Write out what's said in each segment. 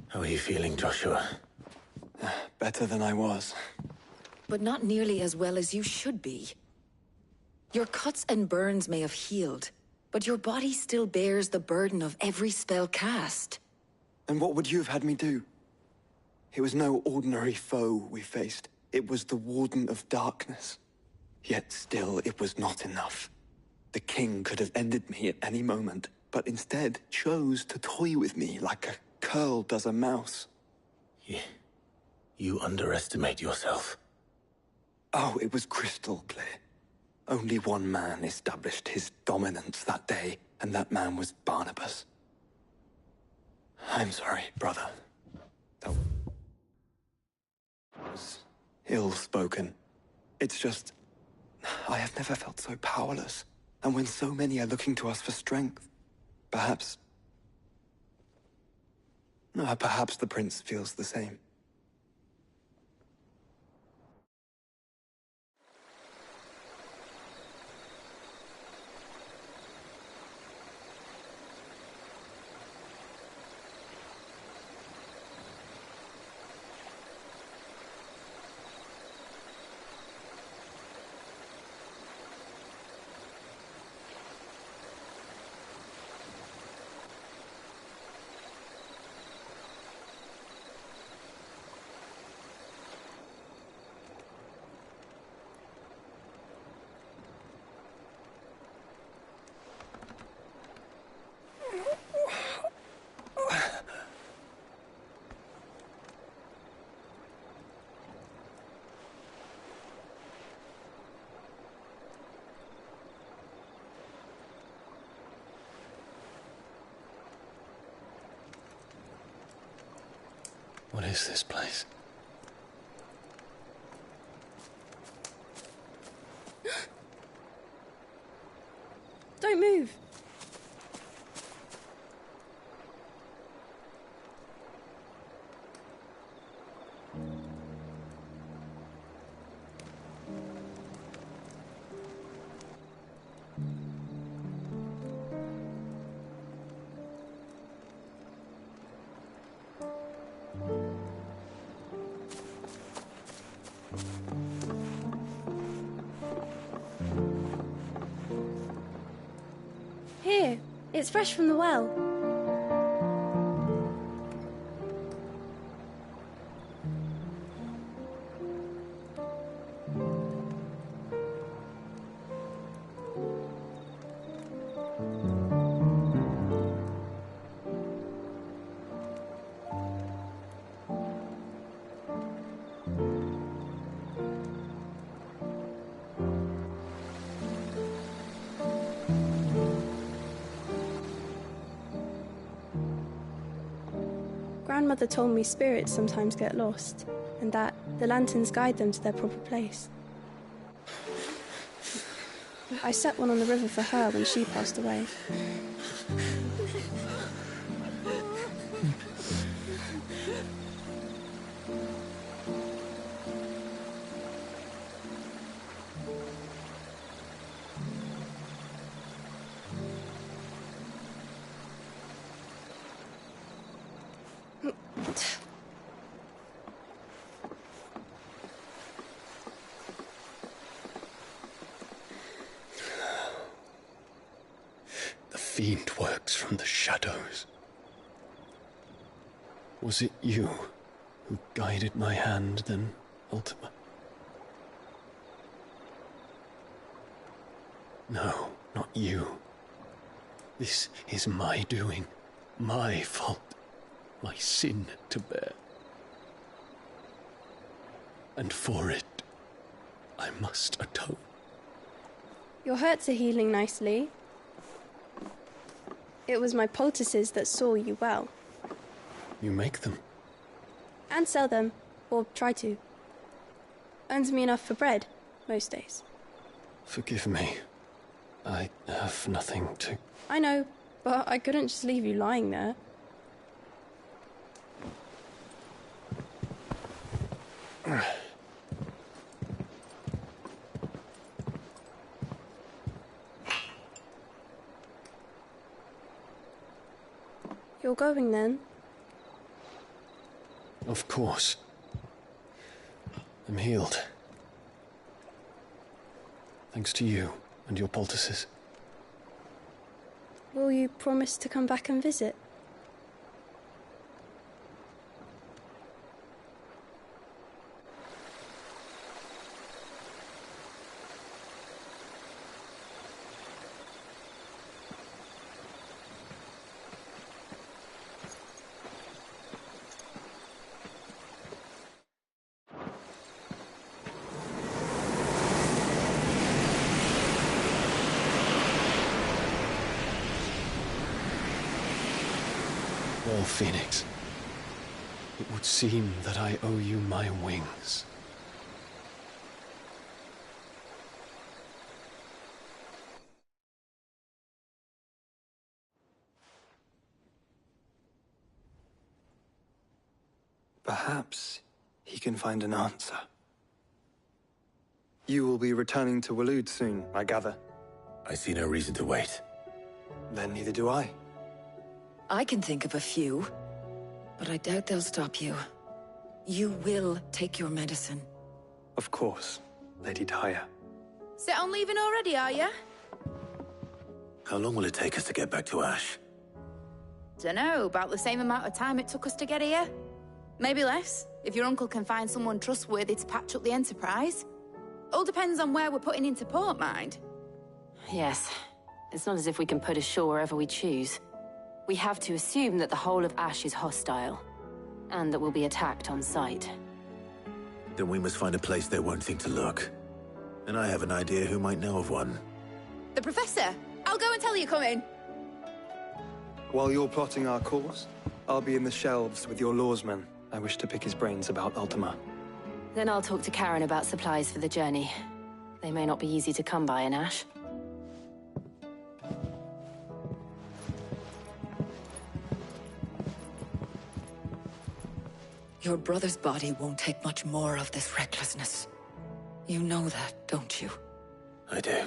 How are you feeling, Joshua? Better than I was. But not nearly as well as you should be. Your cuts and burns may have healed, but your body still bears the burden of every spell cast. And what would you have had me do? It was no ordinary foe we faced. It was the Warden of Darkness. Yet still, it was not enough. The king could have ended me at any moment, but instead chose to toy with me like a curl does a mouse. You underestimate yourself. Oh, it was crystal clear. Only one man established his dominance that day, and that man was Barnabas. I'm sorry, brother. That was ill-spoken. It's just, I have never felt so powerless. And when so many are looking to us for strength, perhaps the prince feels the same. What is this place? Don't move. Here, it's fresh from the well. Grandmother told me spirits sometimes get lost, and that the lanterns guide them to their proper place. I set one on the river for her when she passed away. The fiend works from the shadows. Was it you who guided my hand, then, Ultima? No, not you. This is my doing, my fault, my sin to bear. And for it, I must atone. Your hurts are healing nicely. It was my poultices that saw you well. You make them? And sell them, or try to. Earns me enough for bread, most days. Forgive me. I have nothing to... I know, but I couldn't just leave you lying there. You're going then? Of course. I'm healed. Thanks to you and your poultices. Will you promise to come back and visit? Well, Phoenix, it would seem that I owe you my wings. Perhaps he can find an answer. You will be returning to Waloed soon, I gather. I see no reason to wait. Then neither do I. I can think of a few, but I doubt they'll stop you. You will take your medicine. Of course, Lady Daya. Set on leaving already, are you? How long will it take us to get back to Ash? Dunno, about the same amount of time it took us to get here. Maybe less, if your uncle can find someone trustworthy to patch up the Enterprise. All depends on where we're putting into port, mind. Yes. It's not as if we can put ashore wherever we choose. We have to assume that the whole of Ash is hostile, and that we'll be attacked on sight. Then we must find a place they won't think to look. And I have an idea who might know of one. The Professor! I'll go and tell you coming. While you're plotting our course, I'll be in the shelves with your lawsman. I wish to pick his brains about Ultima. Then I'll talk to Karen about supplies for the journey. They may not be easy to come by in Ash. Your brother's body won't take much more of this recklessness. You know that, don't you? I do.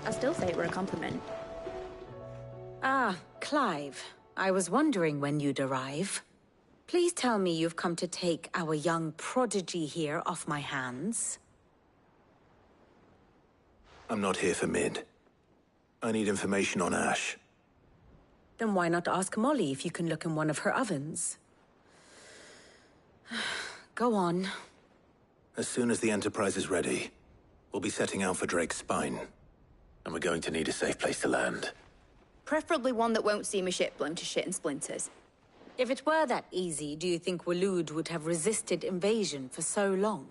I still say it were a compliment. Ah, Clive. I was wondering when you'd arrive. Please tell me you've come to take our young prodigy here off my hands. I'm not here for Mid. I need information on Ash. Then why not ask Molly if you can look in one of her ovens? Go on. As soon as the Enterprise is ready, we'll be setting out for Drake's Spine. And we're going to need a safe place to land. Preferably one that won't see my ship blown to shit and splinters. If it were that easy, do you think Waloed would have resisted invasion for so long?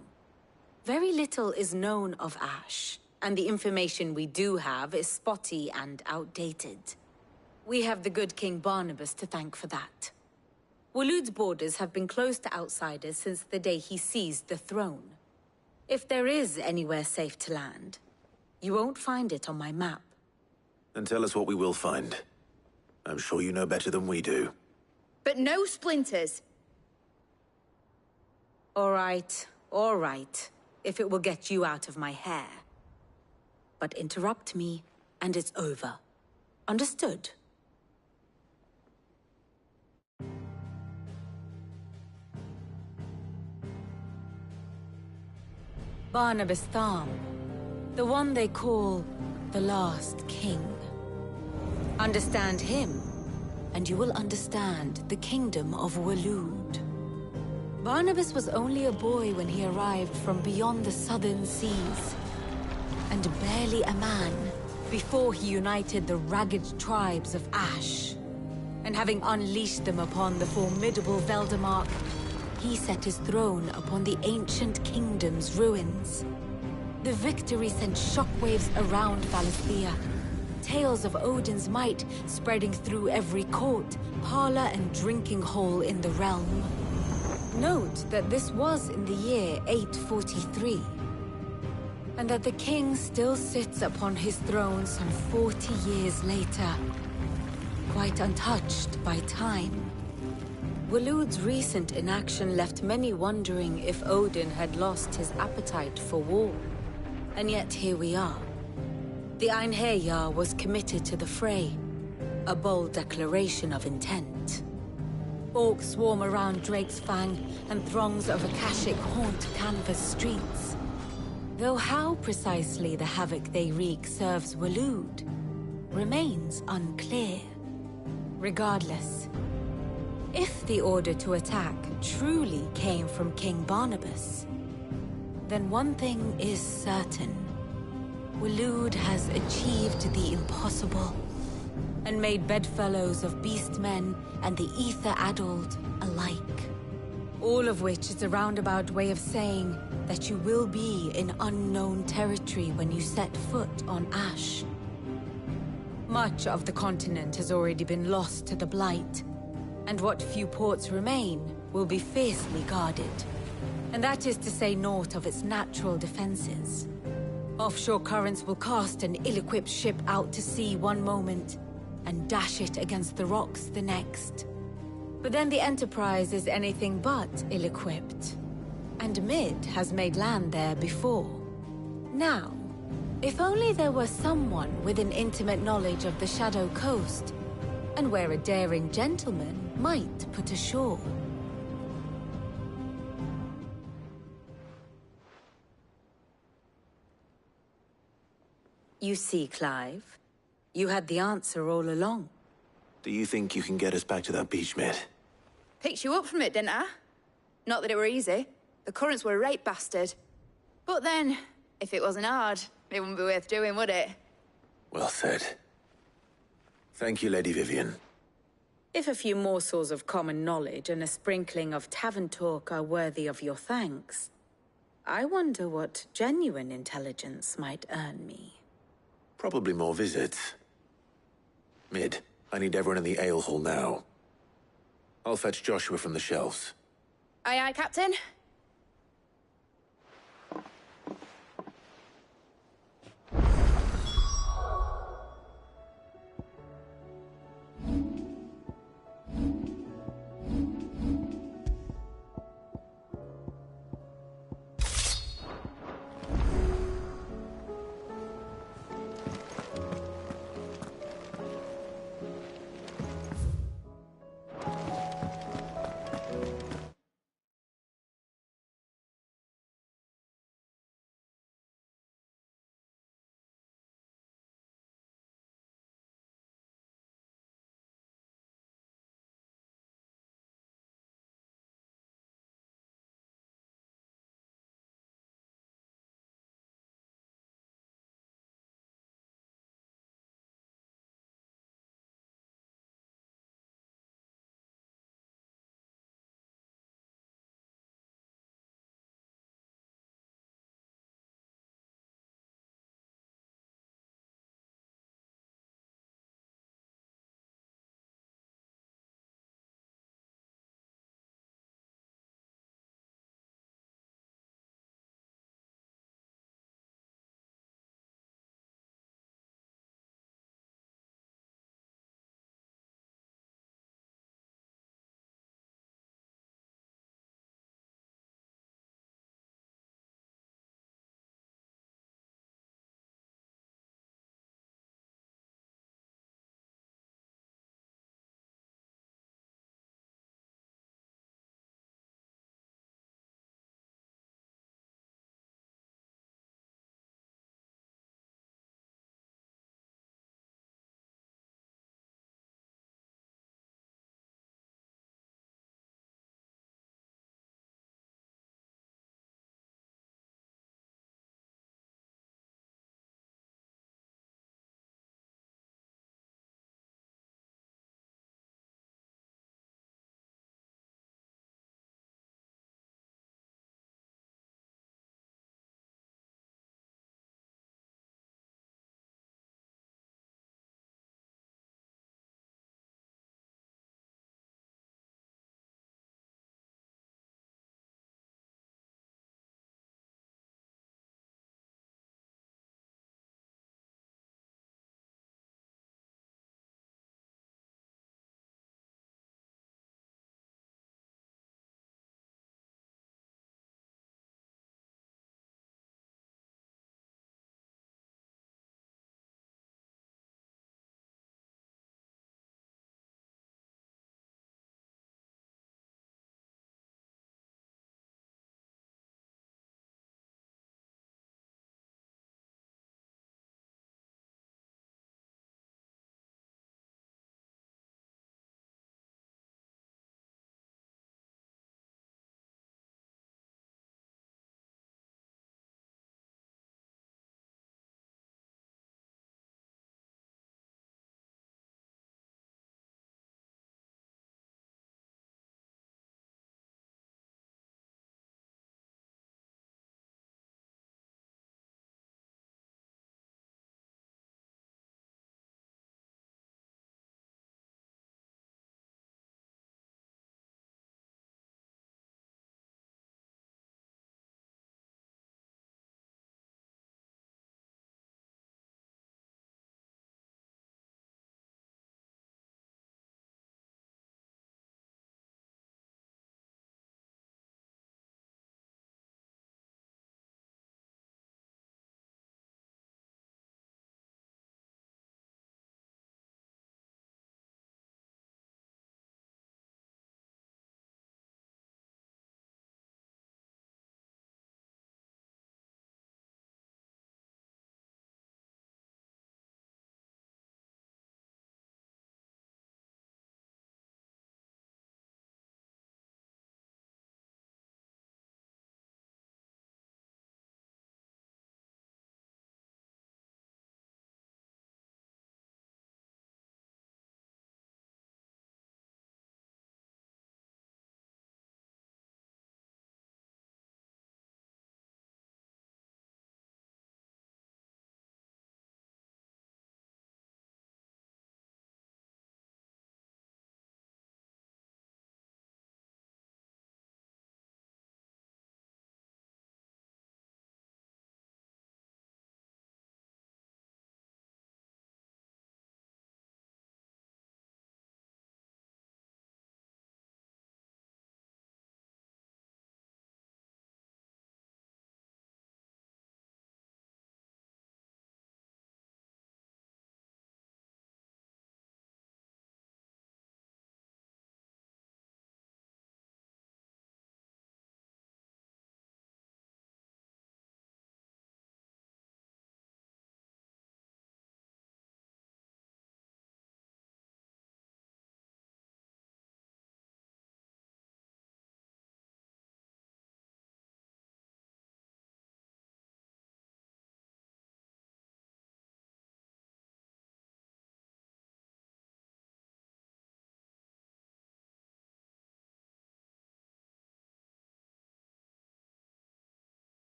Very little is known of Ash, and the information we do have is spotty and outdated. We have the good King Barnabas to thank for that. Waloed's borders have been closed to outsiders since the day he seized the throne. If there is anywhere safe to land, you won't find it on my map. Then tell us what we will find. I'm sure you know better than we do. But no splinters! All right, if it will get you out of my hair. But interrupt me, and it's over. Understood? Barnabas Tham, the one they call the Last King. Understand him, and you will understand the kingdom of Waloed. Barnabas was only a boy when he arrived from beyond the southern seas, and barely a man before he united the ragged tribes of Ash. And having unleashed them upon the formidable Veldemark, he set his throne upon the ancient kingdom's ruins. The victory sent shockwaves around Valisthea. Tales of Odin's might spreading through every court, parlor, and drinking hole in the realm. Note that this was in the year 843, and that the king still sits upon his throne some 40 years later, quite untouched by time. Waloed's recent inaction left many wondering if Odin had lost his appetite for war. And yet here we are. The Einherjar was committed to the fray, a bold declaration of intent. Orcs swarm around Drake's Fang, and throngs of Akashic haunt Canva's streets. Though how precisely the havoc they wreak serves Waloed remains unclear. Regardless, if the order to attack truly came from King Barnabas, then one thing is certain. Waloed has achieved the impossible, and made bedfellows of beastmen and the ether-addled alike. All of which is a roundabout way of saying that you will be in unknown territory when you set foot on Ash. Much of the continent has already been lost to the Blight, and what few ports remain will be fiercely guarded. And that is to say naught of its natural defenses. Offshore currents will cast an ill-equipped ship out to sea one moment, and dash it against the rocks the next. But then the Enterprise is anything but ill-equipped. And Mid has made land there before. Now, if only there were someone with an intimate knowledge of the Shadow Coast, and where a daring gentleman might put ashore. You see, Clive, you had the answer all along. Do you think you can get us back to that beach, Mid? Picked you up from it, didn't I? Not that it were easy. The currents were a right bastard. But then, if it wasn't hard, it wouldn't be worth doing, would it? Well said. Thank you, Lady Vivian. If a few morsels of common knowledge and a sprinkling of tavern talk are worthy of your thanks, I wonder what genuine intelligence might earn me. Probably more visits. Mid, I need everyone in the ale hall now. I'll fetch Joshua from the shelves. Aye, aye, Captain.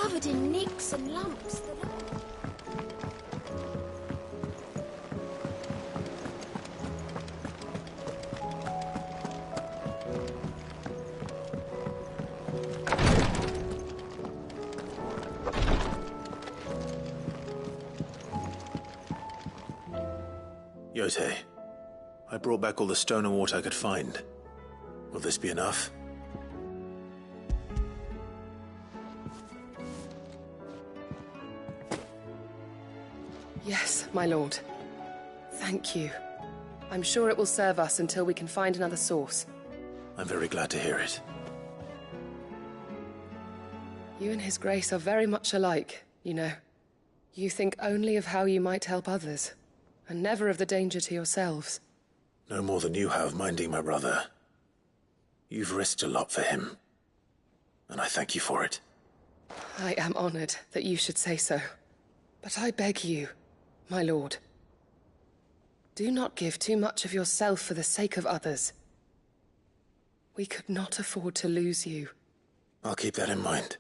covered in nicks and lumps. Yotei, I brought back all the stone and water I could find. Will this be enough? Yes, my lord. Thank you. I'm sure it will serve us until we can find another source. I'm very glad to hear it. You and His Grace are very much alike, you know. You think only of how you might help others, and never of the danger to yourselves. No more than you have minding my brother. You've risked a lot for him, and I thank you for it. I am honored that you should say so. But I beg you, my lord, do not give too much of yourself for the sake of others. We could not afford to lose you. I'll keep that in mind.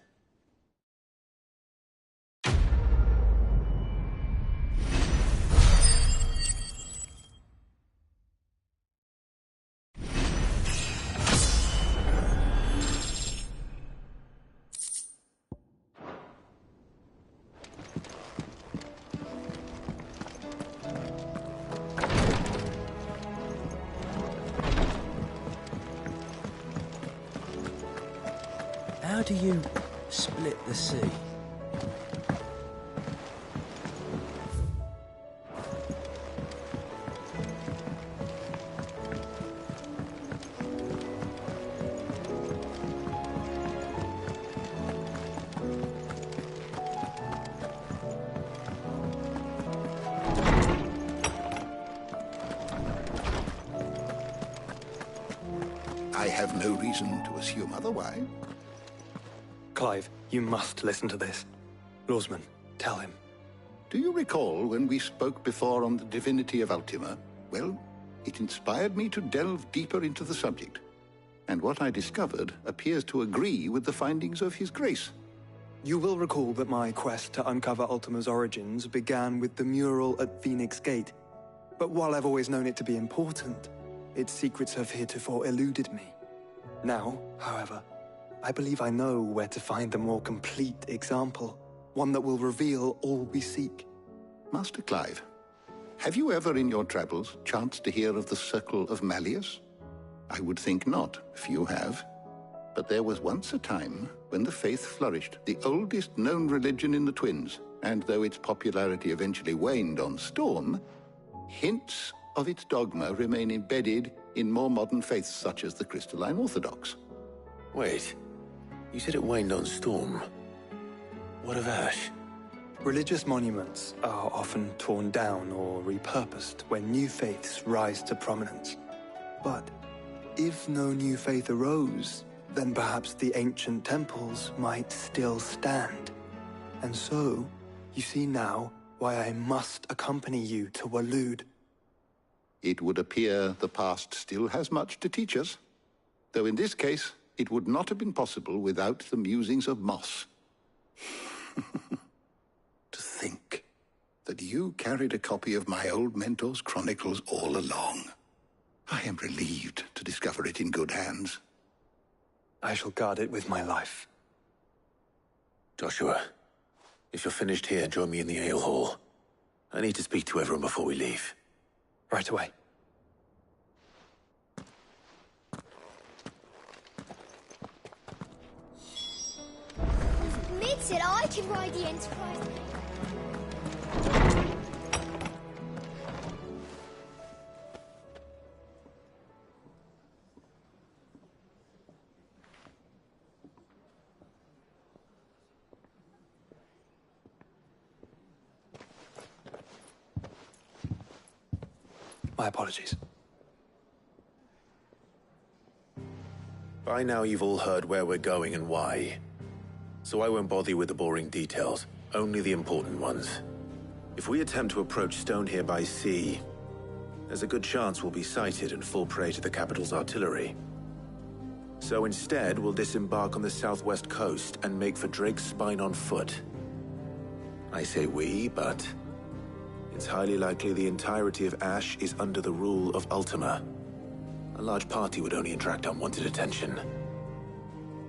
How do you split the sea? I have no reason to assume otherwise. Clive, you must listen to this. Lawsman, tell him. Do you recall when we spoke before on the divinity of Ultima? Well, it inspired me to delve deeper into the subject. And what I discovered appears to agree with the findings of His Grace. You will recall that my quest to uncover Ultima's origins began with the mural at Phoenix Gate. But while I've always known it to be important, its secrets have heretofore eluded me. Now, however, I believe I know where to find the more complete example, one that will reveal all we seek. Master Clive, have you ever in your travels chanced to hear of the Circle of Malleus? I would think not, few have. But there was once a time when the faith flourished, the oldest known religion in the Twins, and though its popularity eventually waned on storm, hints of its dogma remain embedded in more modern faiths such as the Crystalline Orthodox. Wait, you said it waned on storm. What of Ash? Religious monuments are often torn down or repurposed when new faiths rise to prominence. But if no new faith arose, then perhaps the ancient temples might still stand. And so, you see now why I must accompany you to Waloed. It would appear the past still has much to teach us, though in this case, it would not have been possible without the musings of Moss. To think that you carried a copy of my old mentor's chronicles all along. I am relieved to discover it in good hands. I shall guard it with my life. Joshua, if you're finished here, join me in the ale hall. I need to speak to everyone before we leave. Right away. Mid said I can ride the Enterprise. My apologies. By now you've all heard where we're going and why. So I won't bother you with the boring details, only the important ones. If we attempt to approach Stone here by sea, there's a good chance we'll be sighted and fall prey to the capital's artillery. So instead, we'll disembark on the southwest coast and make for Drake's Spine on foot. I say we, but it's highly likely the entirety of Ash is under the rule of Ultima. A large party would only attract unwanted attention,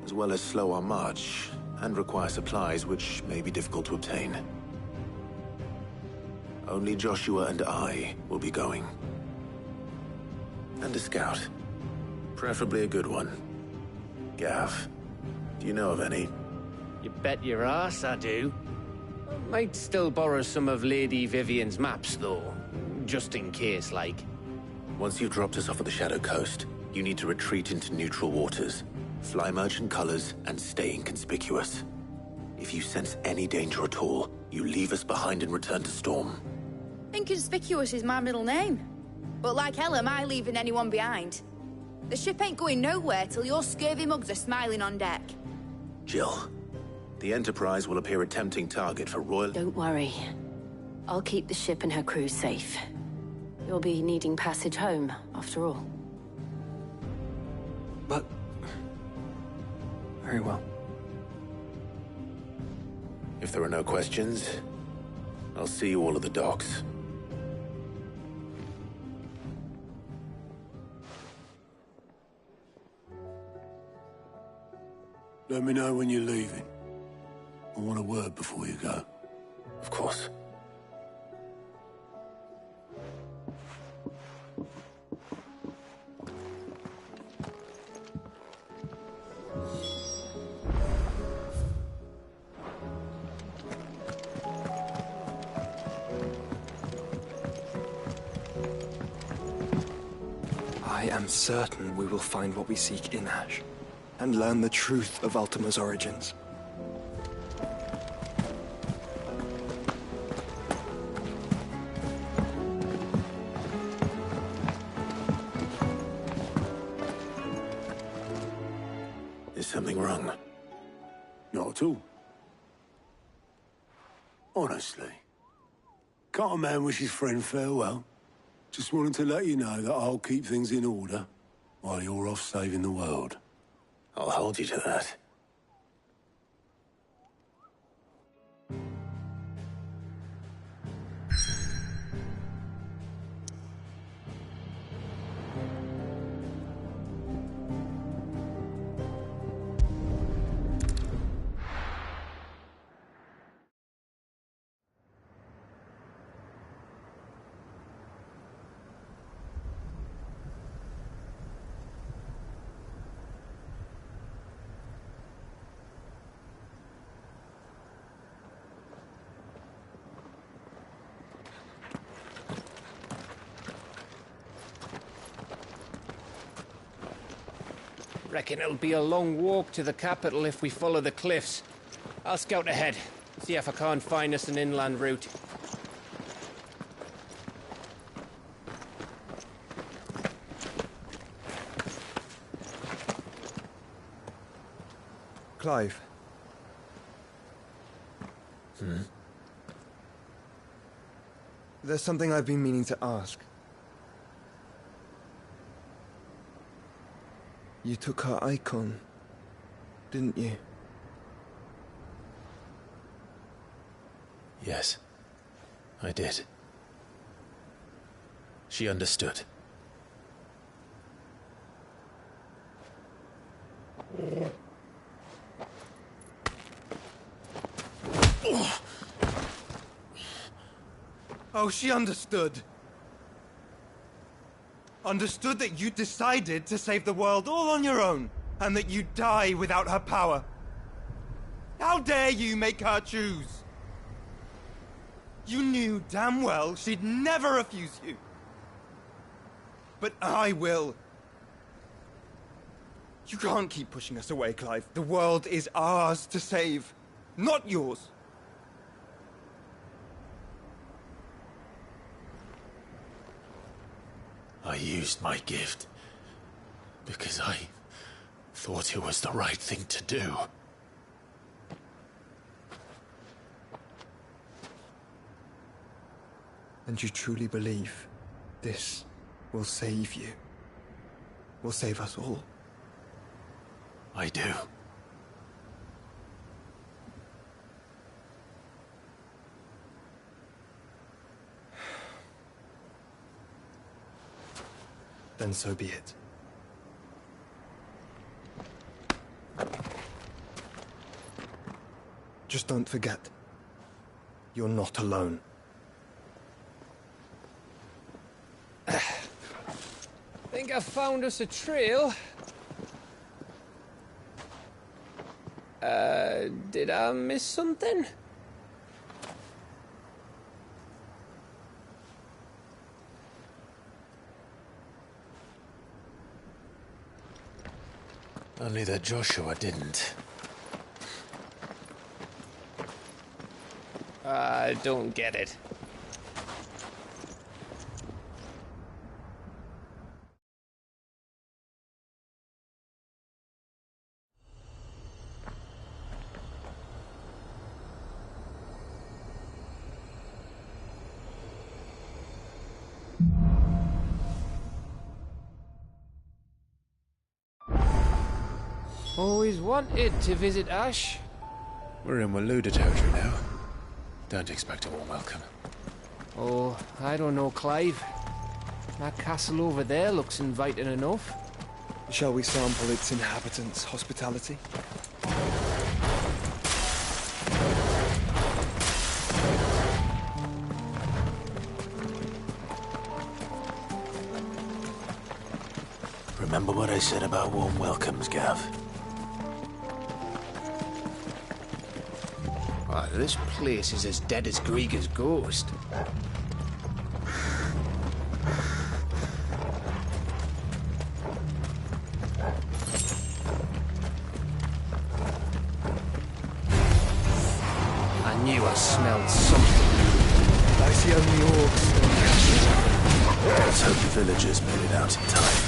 as well as slow our march and require supplies which may be difficult to obtain. Only Joshua and I will be going. And a scout. Preferably a good one. Gav, do you know of any? You bet your ass I do. Might still borrow some of Lady Vivian's maps, though. Just in case, like. Once you've dropped us off at the Shadow Coast, you need to retreat into neutral waters, fly merchant colors, and stay inconspicuous. If you sense any danger at all, you leave us behind and return to Storm. Inconspicuous is my middle name. But like hell am I leaving anyone behind. The ship ain't going nowhere till your scurvy mugs are smiling on deck. Jill, the Enterprise will appear a tempting target for Royal... Don't worry. I'll keep the ship and her crew safe. You'll be needing passage home, after all. But... very well. If there are no questions, I'll see you all at the docks. Let me know when you're leaving. I want a word before you go. Of course. I am certain we will find what we seek in Ash, and learn the truth of Ultima's origins. Is something wrong? Not at all. Honestly. Can't a man wish his friend farewell? Just wanted to let you know that I'll keep things in order while you're off saving the world. I'll hold you to that. Reckon it'll be a long walk to the capital if we follow the cliffs. I'll scout ahead, see if I can't find us an inland route. Clive. There's something I've been meaning to ask. You took her icon, didn't you? Yes, I did. She understood. Oh, she understood. Understood that you decided to save the world all on your own, and that you'd die without her power. How dare you make her choose? You knew damn well she'd never refuse you. But I will. You can't keep pushing us away, Clive. The world is ours to save, not yours. I used my gift because I thought it was the right thing to do. And you truly believe this will save you? Will save us all? I do. Then so be it. Just don't forget, you're not alone. Think I've found us a trail. Did I miss something? Only that Joshua didn't. I don't get it. Always wanted to visit Ash. We're in Waluda territory now. Don't expect a warm welcome. Oh, I don't know, Clive. That castle over there looks inviting enough. Shall we sample its inhabitants' hospitality? Remember what I said about warm welcomes, Gav? Oh, this place is as dead as Grieger's ghost. I knew I smelled something. I see only orcs. Let's hope the villagers made it out in time.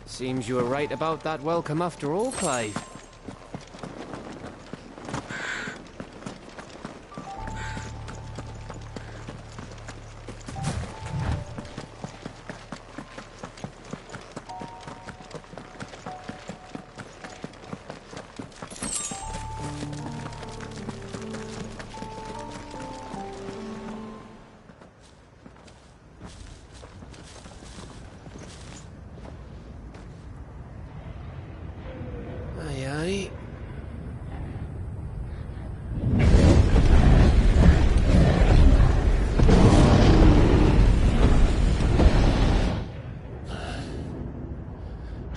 Seems you were right about that welcome after all, Clive.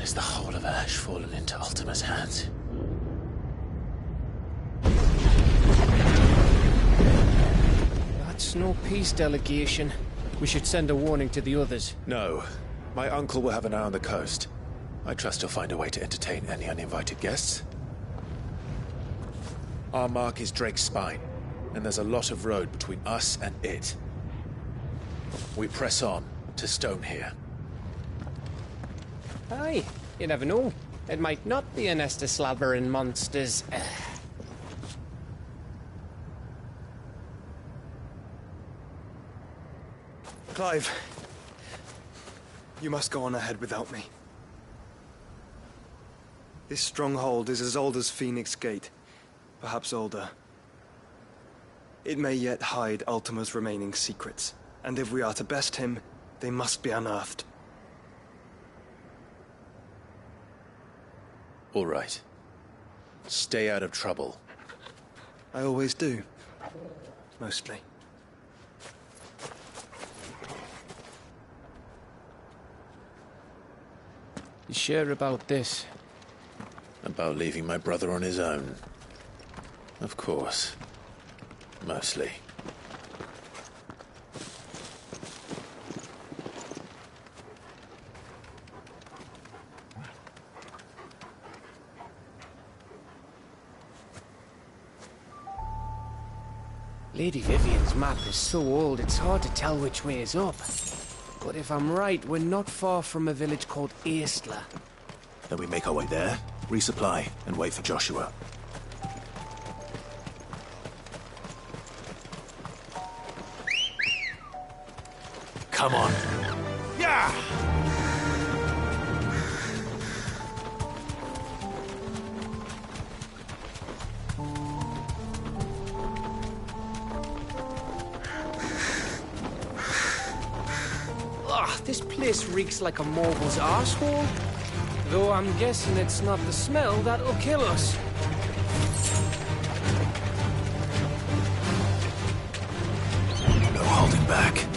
Is the whole of Ash fallen into Ultima's hands? That's no peace delegation. We should send a warning to the others. No. My uncle will have an eye on the coast. I trust he'll find a way to entertain any uninvited guests. Our mark is Drake's spine. and there's a lot of road between us and it. We press on to Stone here. Aye, you never know. It might not be a nest of slabbering monsters. Clive, you must go on ahead without me. This stronghold is as old as Phoenix Gate, perhaps older. It may yet hide Ultima's remaining secrets, and if we are to best him, they must be unearthed. All right. Stay out of trouble. I always do. Mostly. You sure about this? About leaving my brother on his own. Of course. Mostly. Lady Vivian's map is so old it's hard to tell which way is up. But if I'm right, we're not far from a village called Aistla. Then we make our way there, resupply, and wait for Joshua. Come on. Yeah! This place reeks like a mogul's arsehole. Though I'm guessing it's not the smell that'll kill us. No holding back.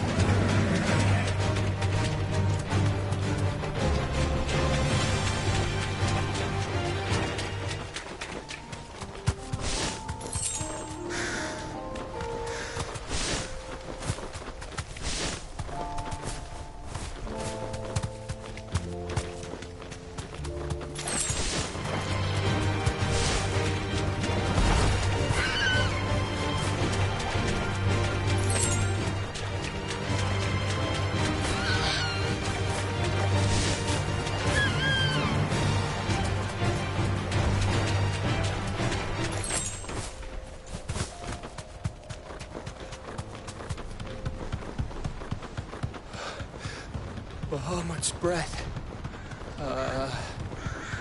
Oh, much breath.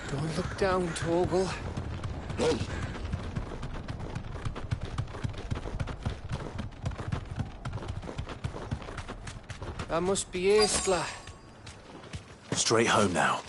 Don't look down, Torgal. That must be Aistla. Straight home now.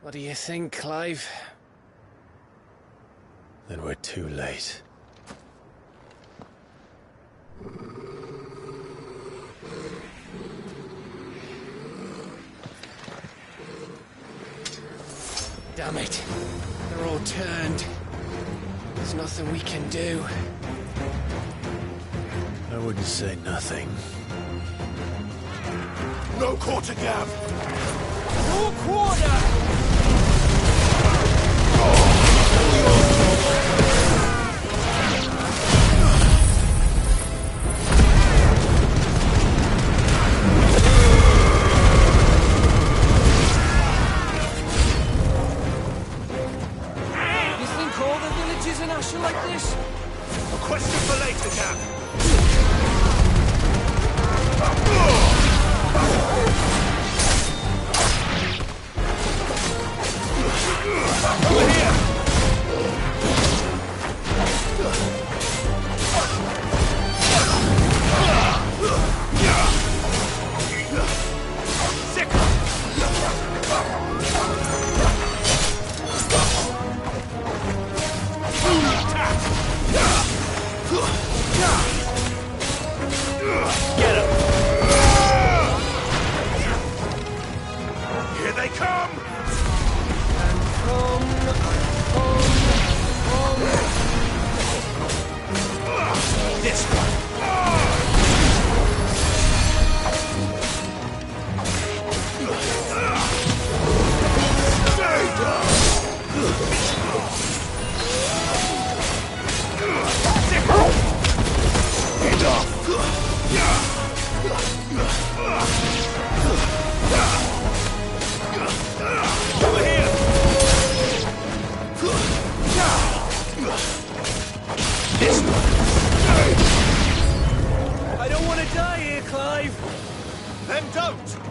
What do you think, Clive? Then we're too late. Damn it. They're all turned. There's nothing we can do. I wouldn't say nothing. No quarter gap! No quarter! You think all the villages in Ash are like this? A question for later, Cap. Don't!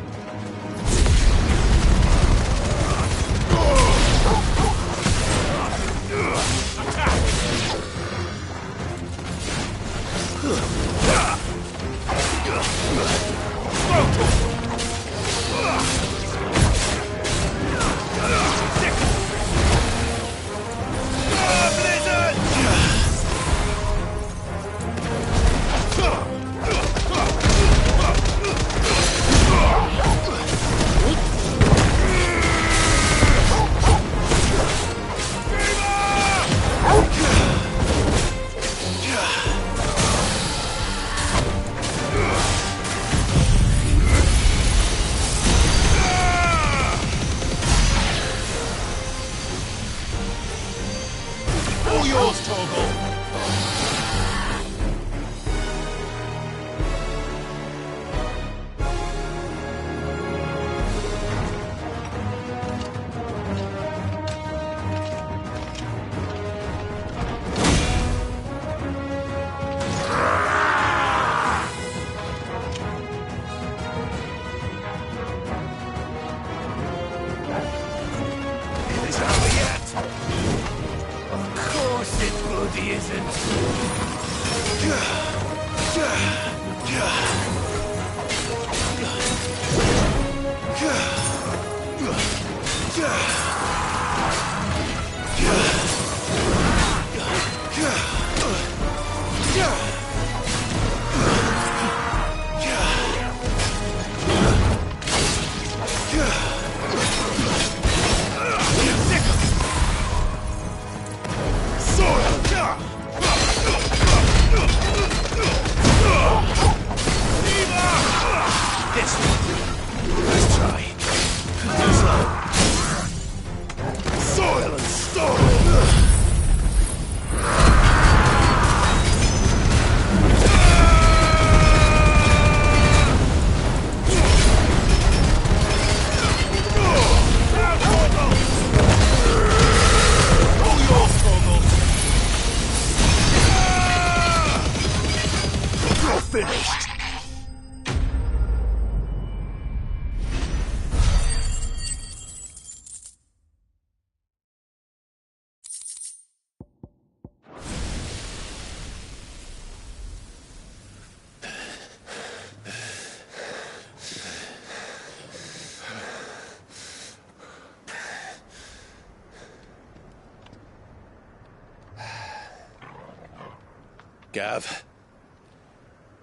Gav.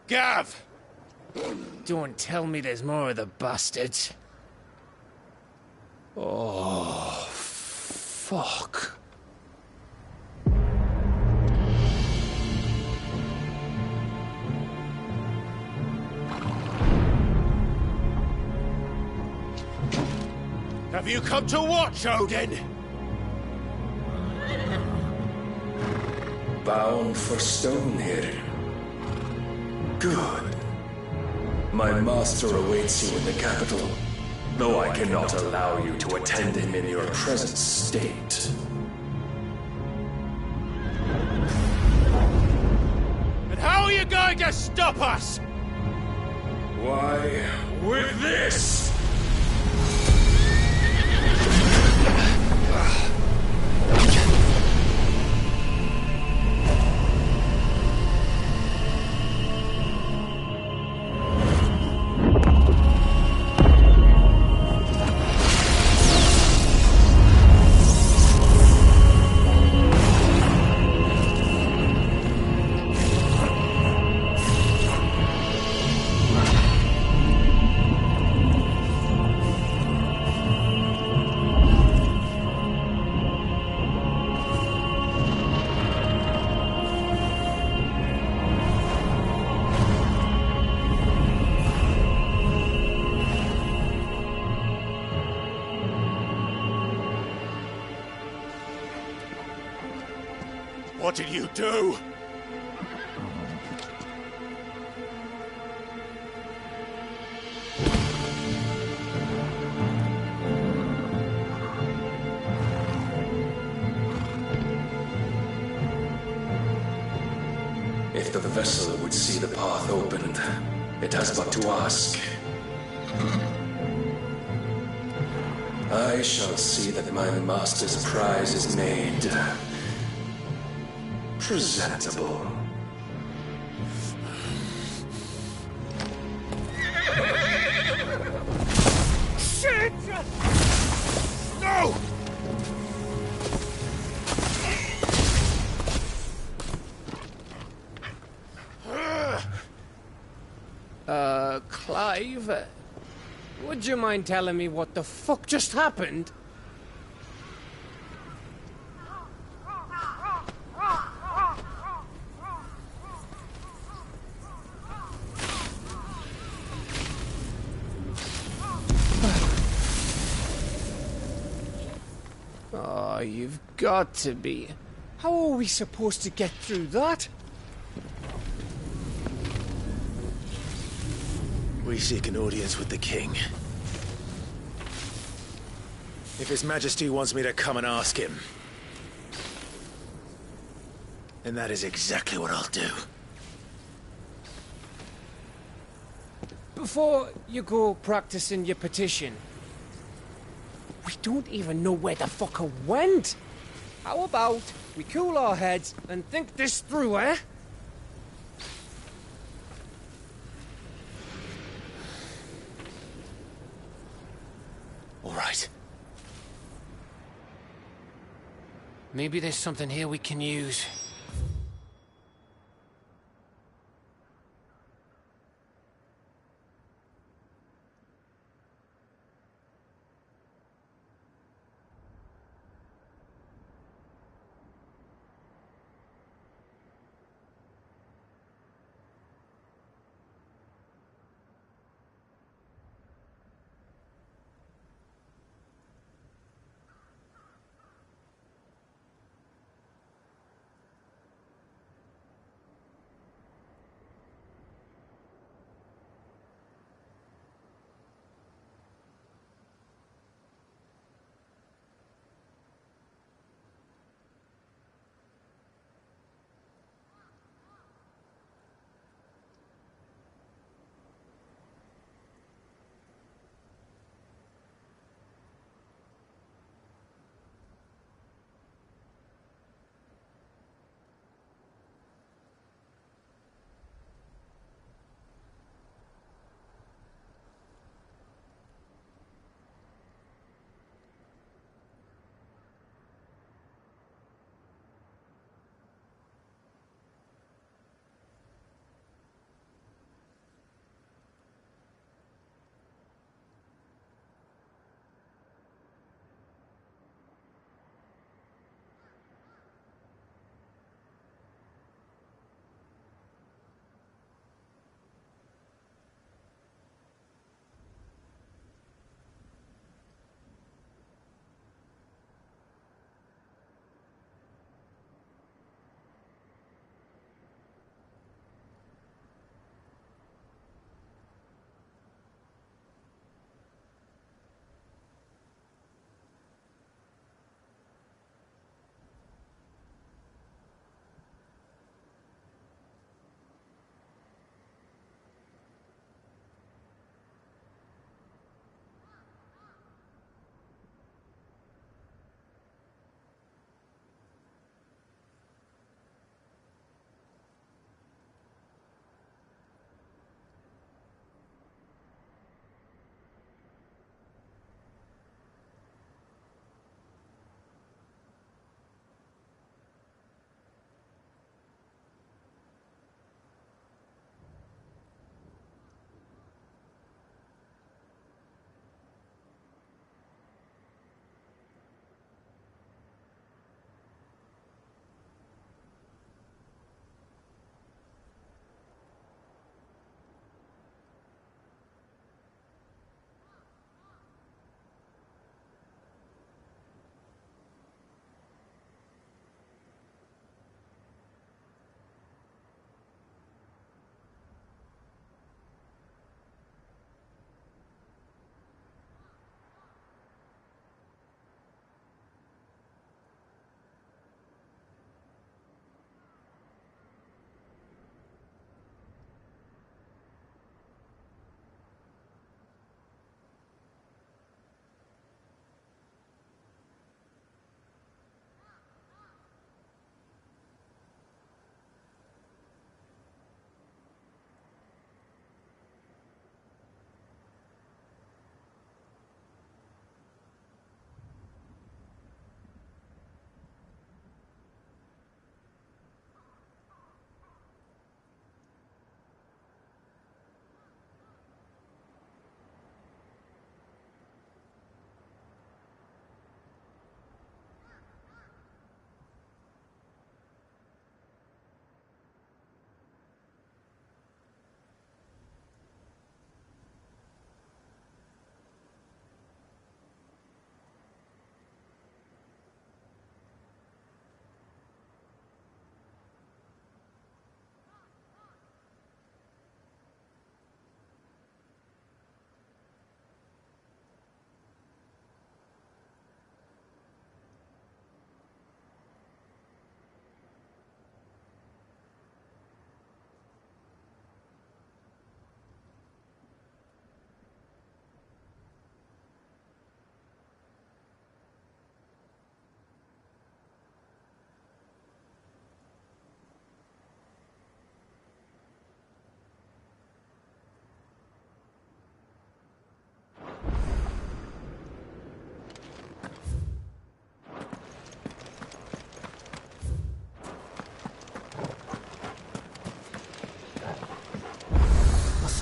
Gav! Don't tell me there's more of the bastards. Oh, fuck. Have you come to watch, Odin? Bound for stone here. Good. My master awaits you in the capital, though I cannot allow you to attend him in your present state. And how are you going to stop us? Why, with this! What did you do? If the vessel would see the path opened, it has but to ask. I shall see that my master's prize is made presentable. Shit! No! Clive, would you mind telling me what the fuck just happened? Oh, you've got to be. How are we supposed to get through that? We seek an audience with the king. If His Majesty wants me to come and ask him, then that is exactly what I'll do. Before you go practicing your petition, we don't even know where the fucker went. How about we cool our heads and think this through, eh? All right. Maybe there's something here we can use.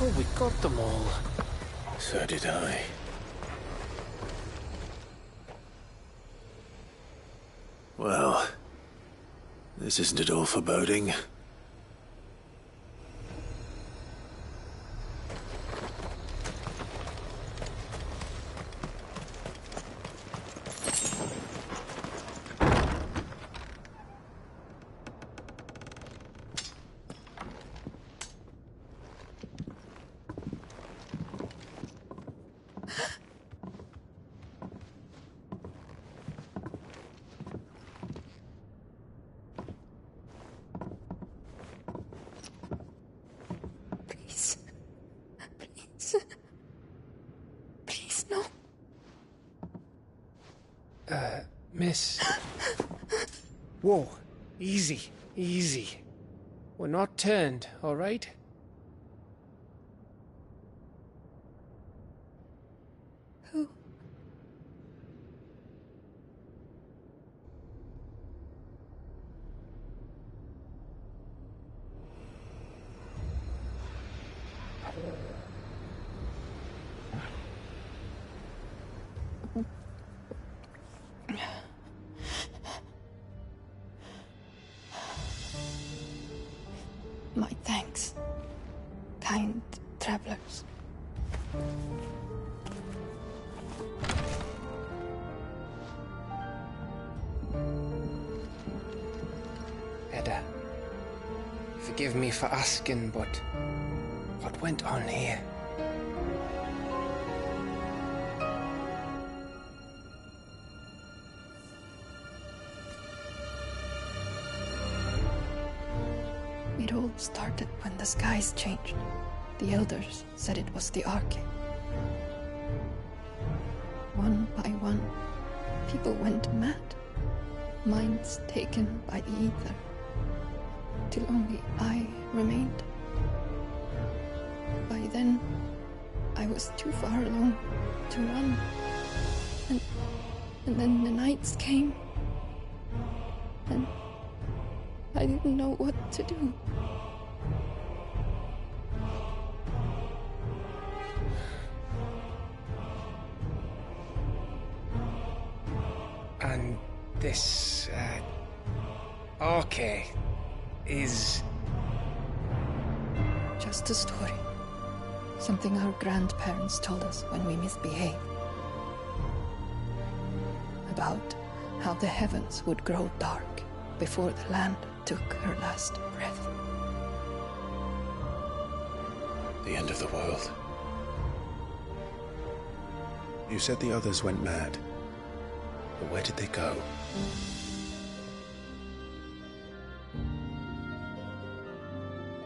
thought we got them all. So did I. Well, this isn't at all foreboding. Please, no. Miss. Whoa. Easy. Easy. We're not turned, all right? Who? My thanks, kind travelers. Edda, forgive me for asking, but what went on here? It all started when the skies changed. The elders said it was the Arche. One by one, people went mad. Minds taken by the ether. Till only I remained. By then, I was too far along to run. And then the nights came. And I didn't know what to do. And this, Arche is... Just a story. Something our grandparents told us when we misbehaved. About how the heavens would grow dark before the land took her last breath. The end of the world. You said the others went mad. But where did they go?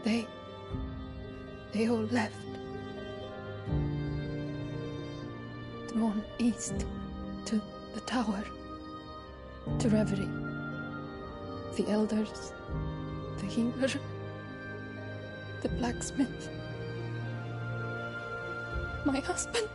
They all left. Drawn east to the tower, to reverie. The elders, the healer, the blacksmith, my husband.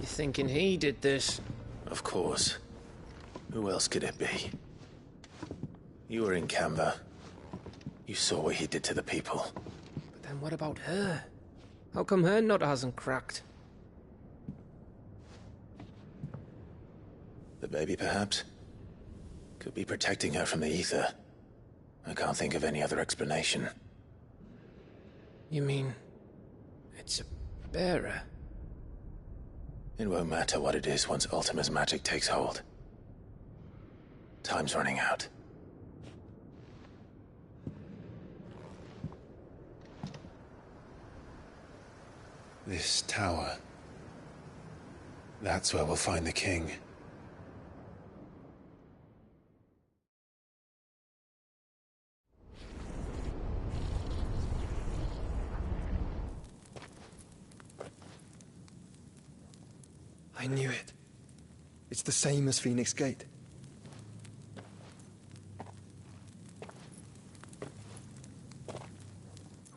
You thinking he did this? Of course. Who else could it be? You were in Canva. You saw what he did to the people. But then what about her? How come her nut hasn't cracked? The baby, perhaps? Could be protecting her from the ether. I can't think of any other explanation. You mean... it's a bearer? It won't matter what it is once Ultima's magic takes hold. Time's running out. This tower. That's where we'll find the king. I knew it. It's the same as Phoenix Gate.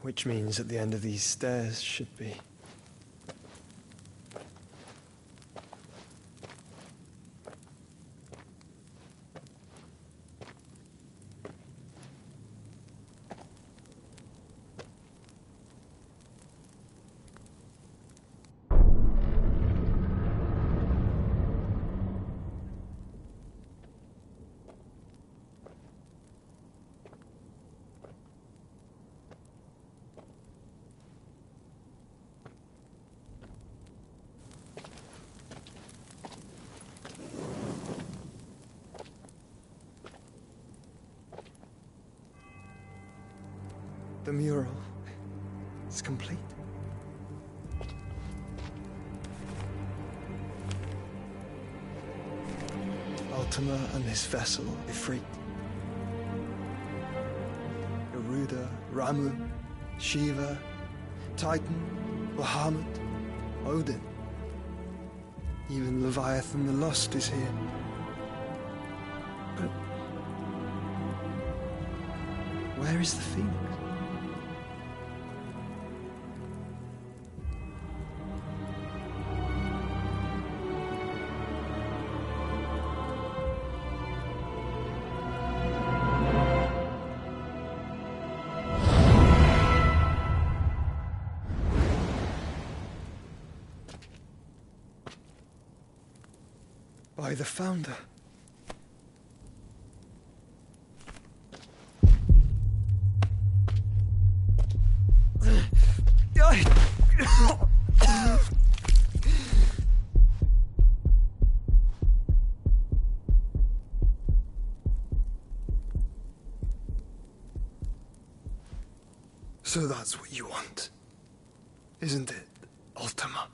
Which means at the end of these stairs should be... The mural is complete. Ultima and his vessel, Ifrit. Garuda, Ramu, Shiva, Titan, Bahamut, Odin. Even Leviathan the Lost is here. But where is the Phoenix? By the Founder. So that's what you want, isn't it, Ultima?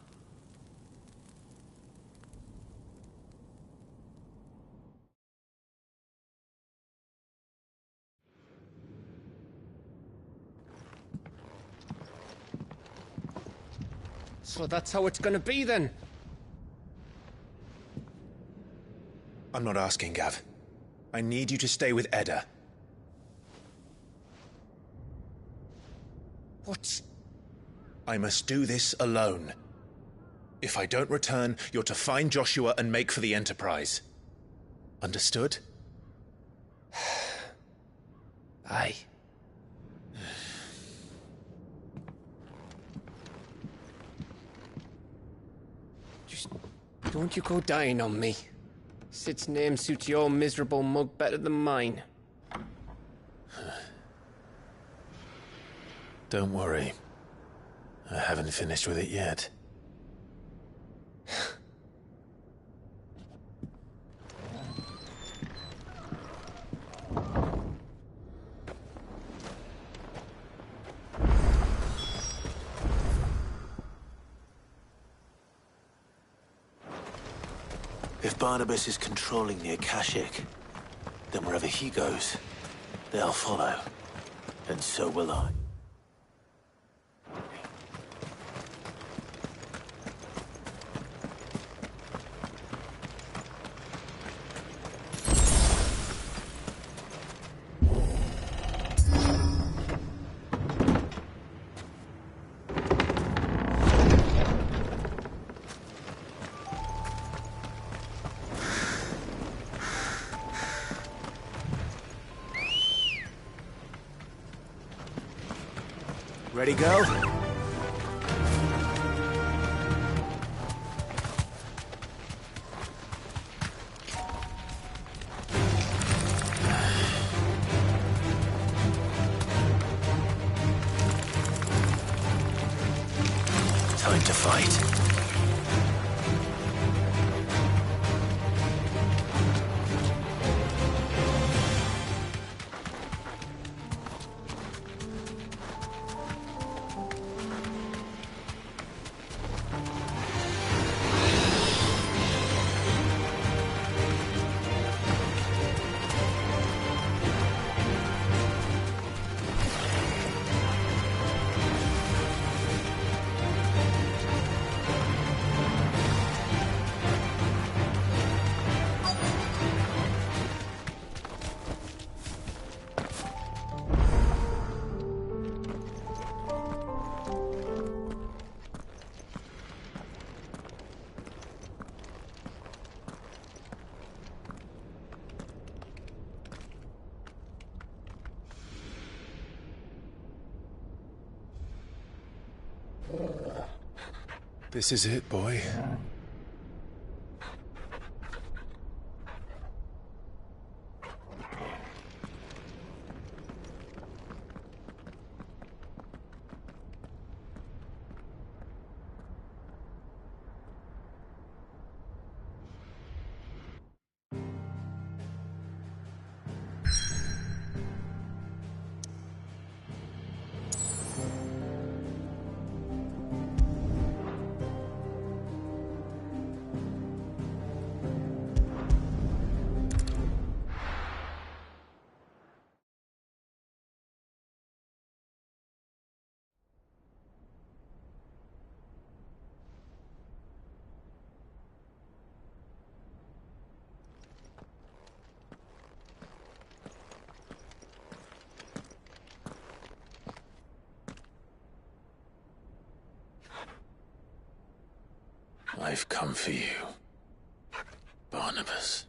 So that's how it's gonna be then? I'm not asking, Gav. I need you to stay with Edda. What? I must do this alone. If I don't return, you're to find Joshua and make for the Enterprise. Understood? Aye. Just don't you go dying on me. Sid's name suits your miserable mug better than mine. Don't worry. I haven't finished with it yet. If Barnabas is controlling the Akashic, then wherever he goes, they'll follow. And so will I. Ready, go? Time to fight. This is it, boy. I've come for you, Barnabas.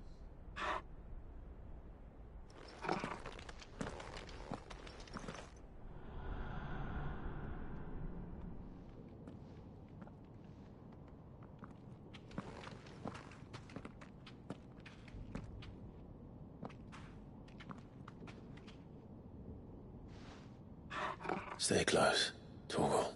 Stay close, Torgal.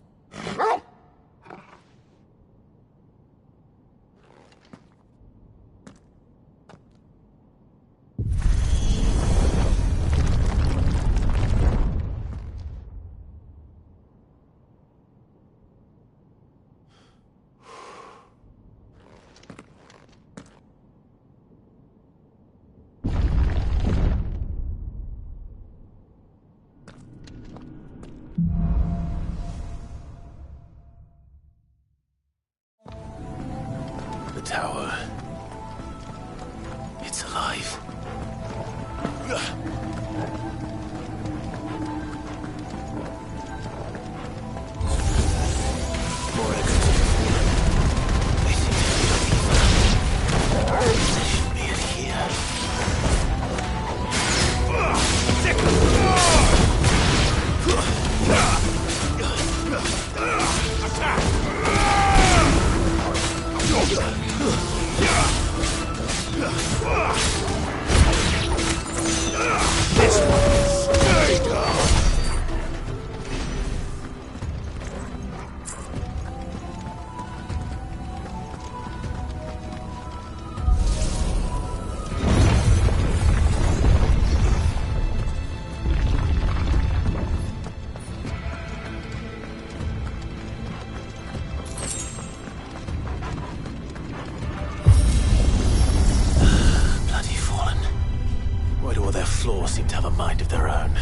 The tower. It's alive. More echoes. They seem to be uneven. They should be in here. This one, stay down. Bloody fallen. Why do all their floors seem to have a mind of their own?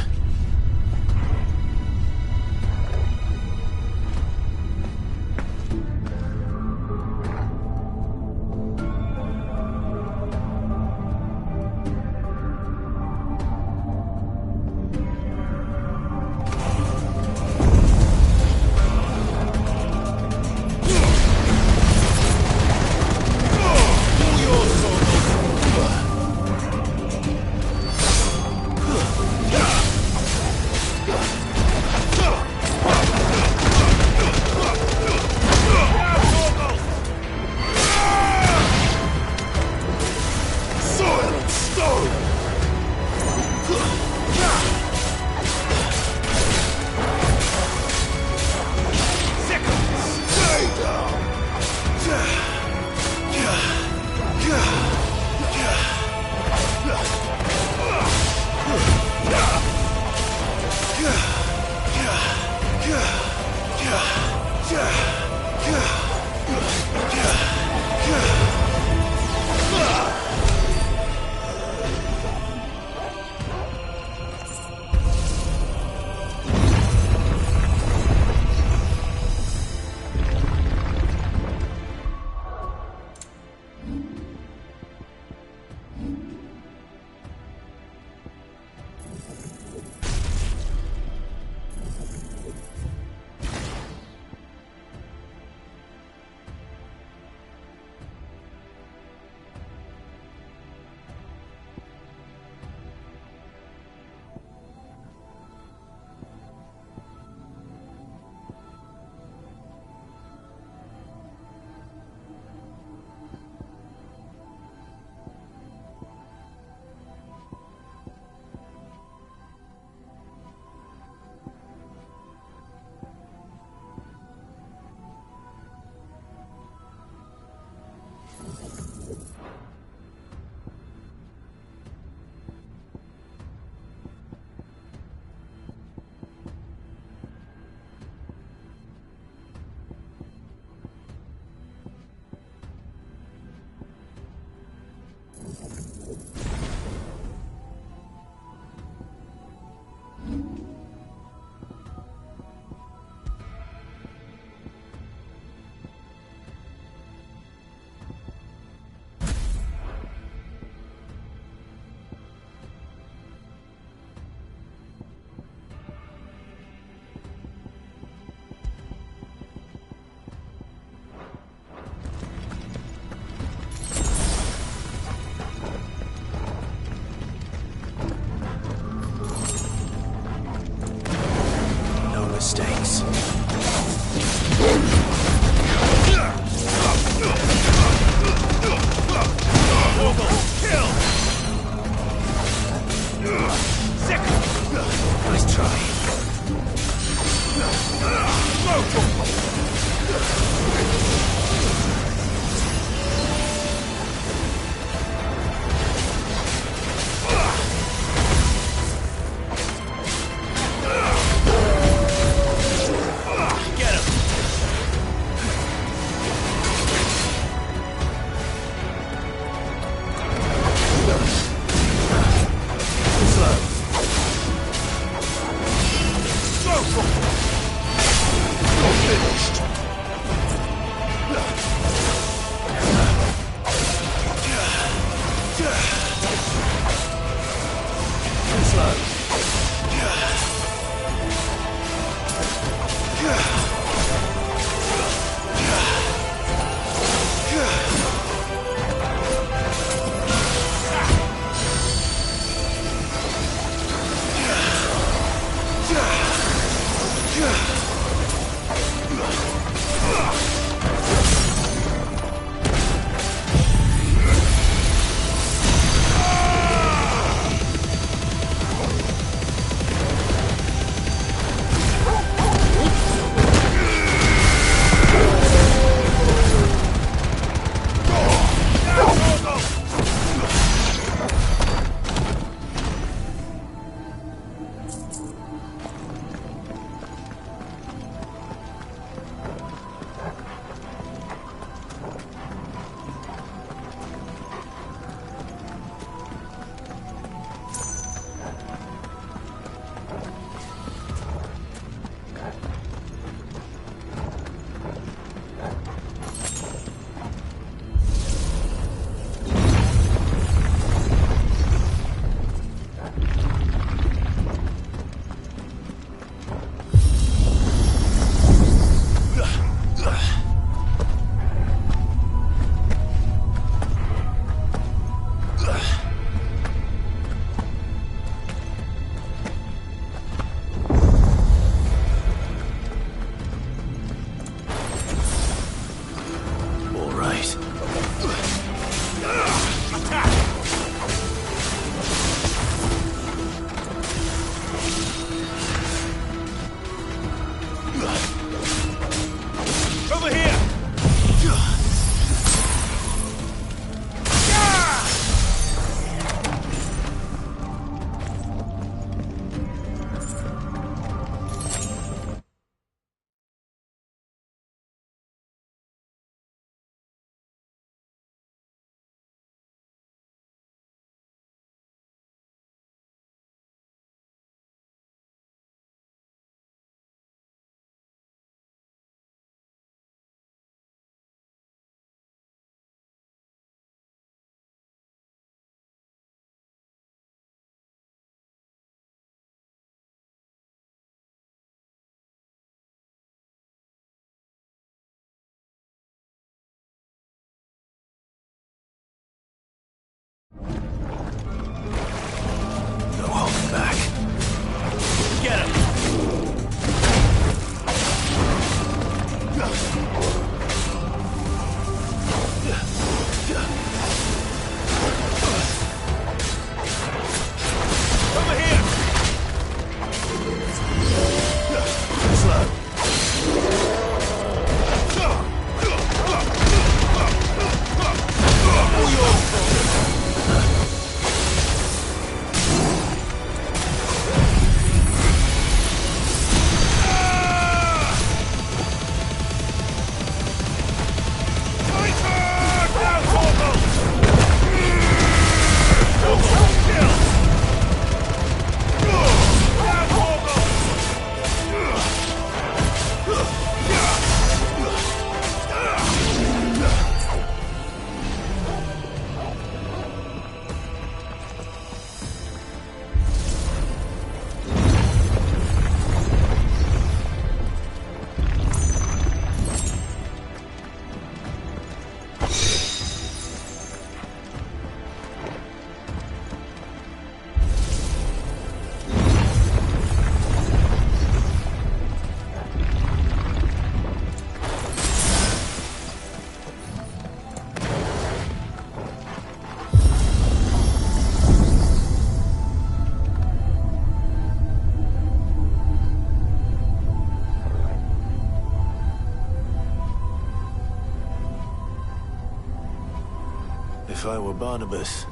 If I were Barnabas,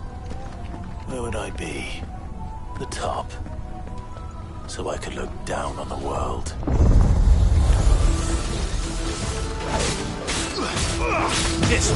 where would I be? The top. So I could look down on the world. This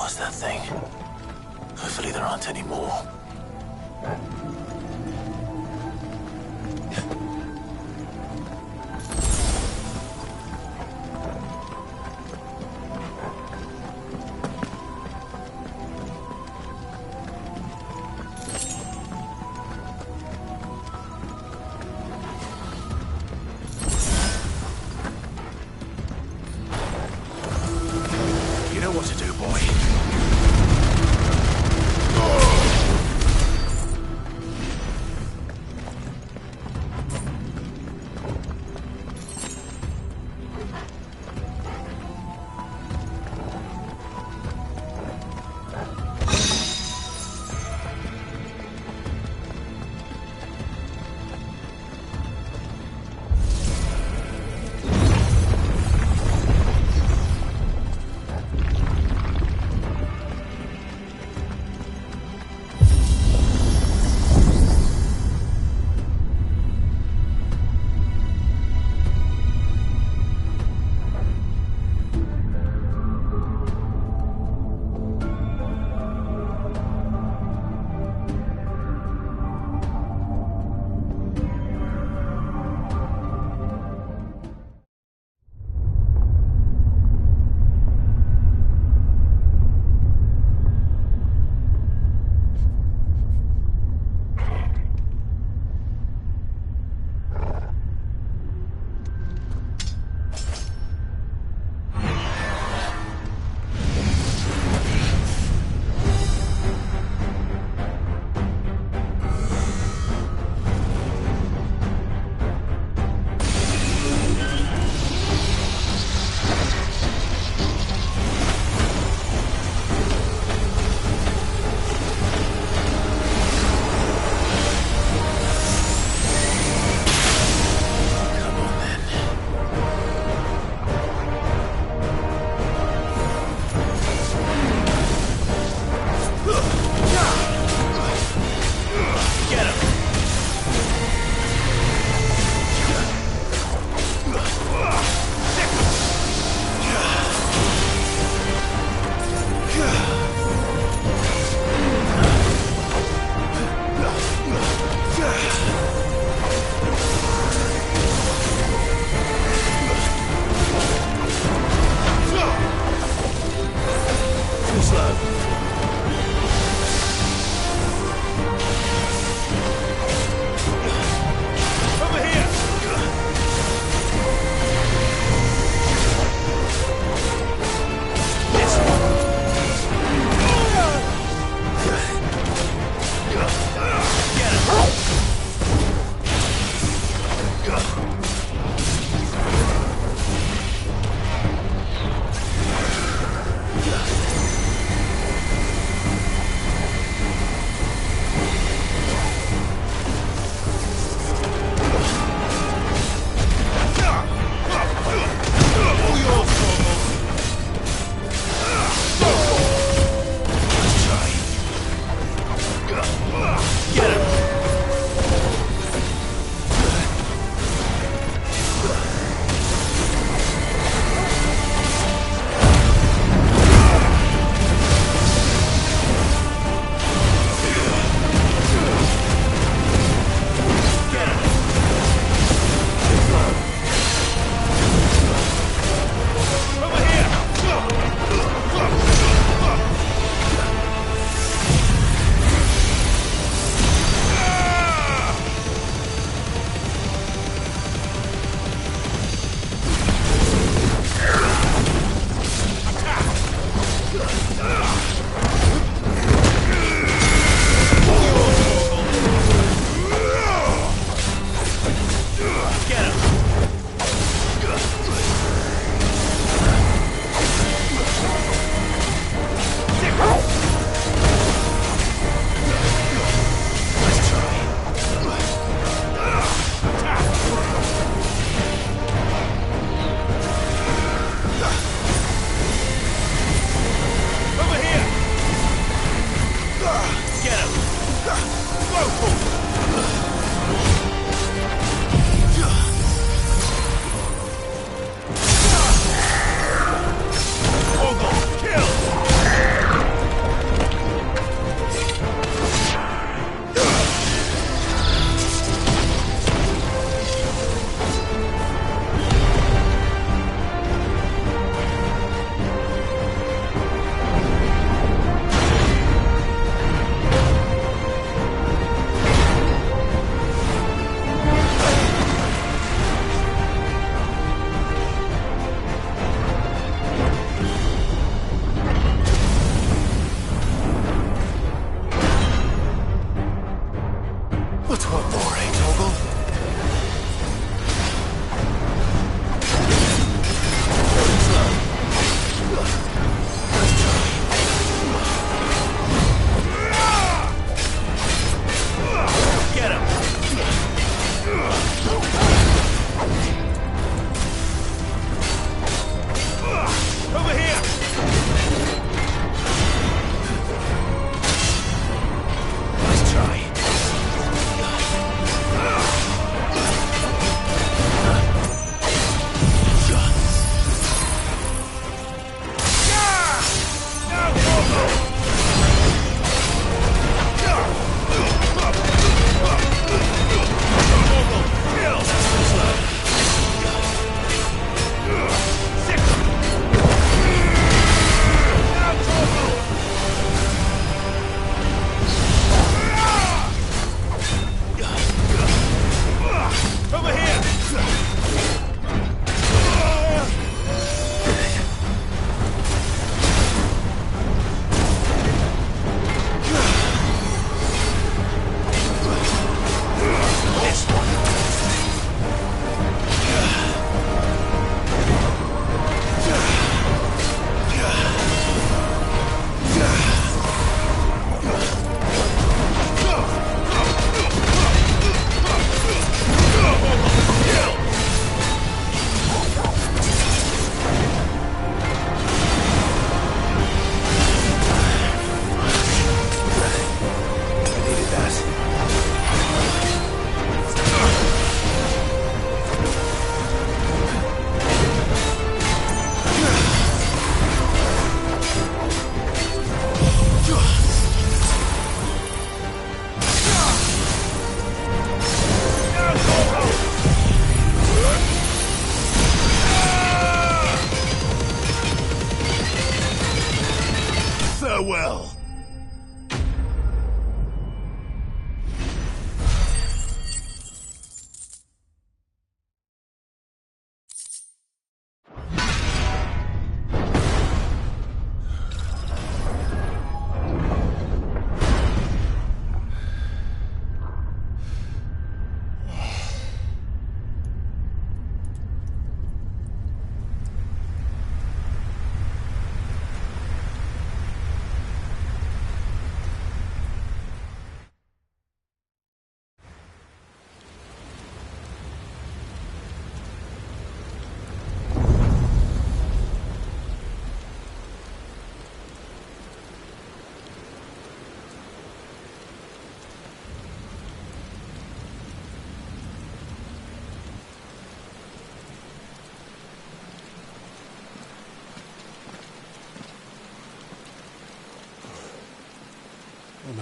was that thing? Hopefully there aren't any more. You know what to do, boy.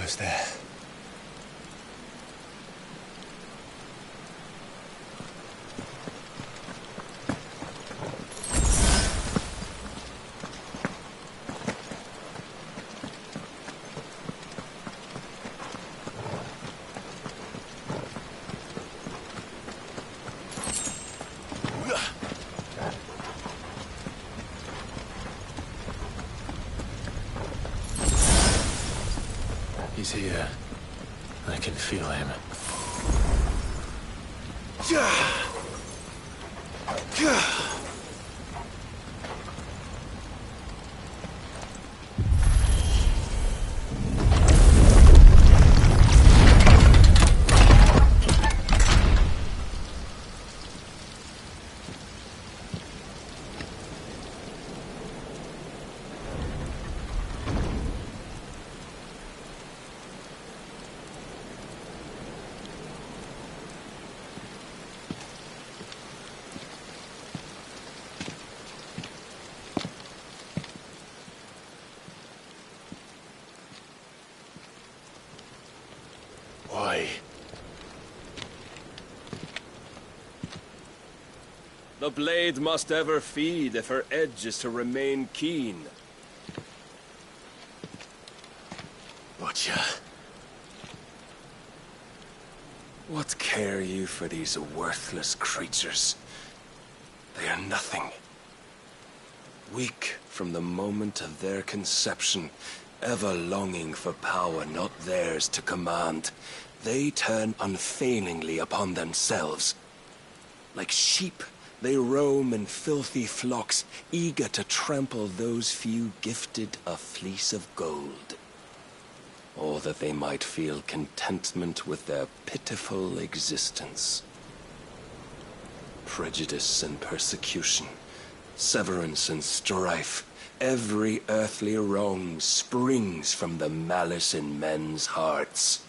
almost there. He's here. I can feel him. Why? The blade must ever feed if her edge is to remain keen. Butcher. What care you for these worthless creatures? They are nothing. Weak from the moment of their conception, ever longing for power not theirs to command, they turn unfailingly upon themselves. Like sheep, they roam in filthy flocks, eager to trample those few gifted a fleece of gold. Or that they might feel contentment with their pitiful existence. Prejudice and persecution, severance and strife, every earthly wrong springs from the malice in men's hearts.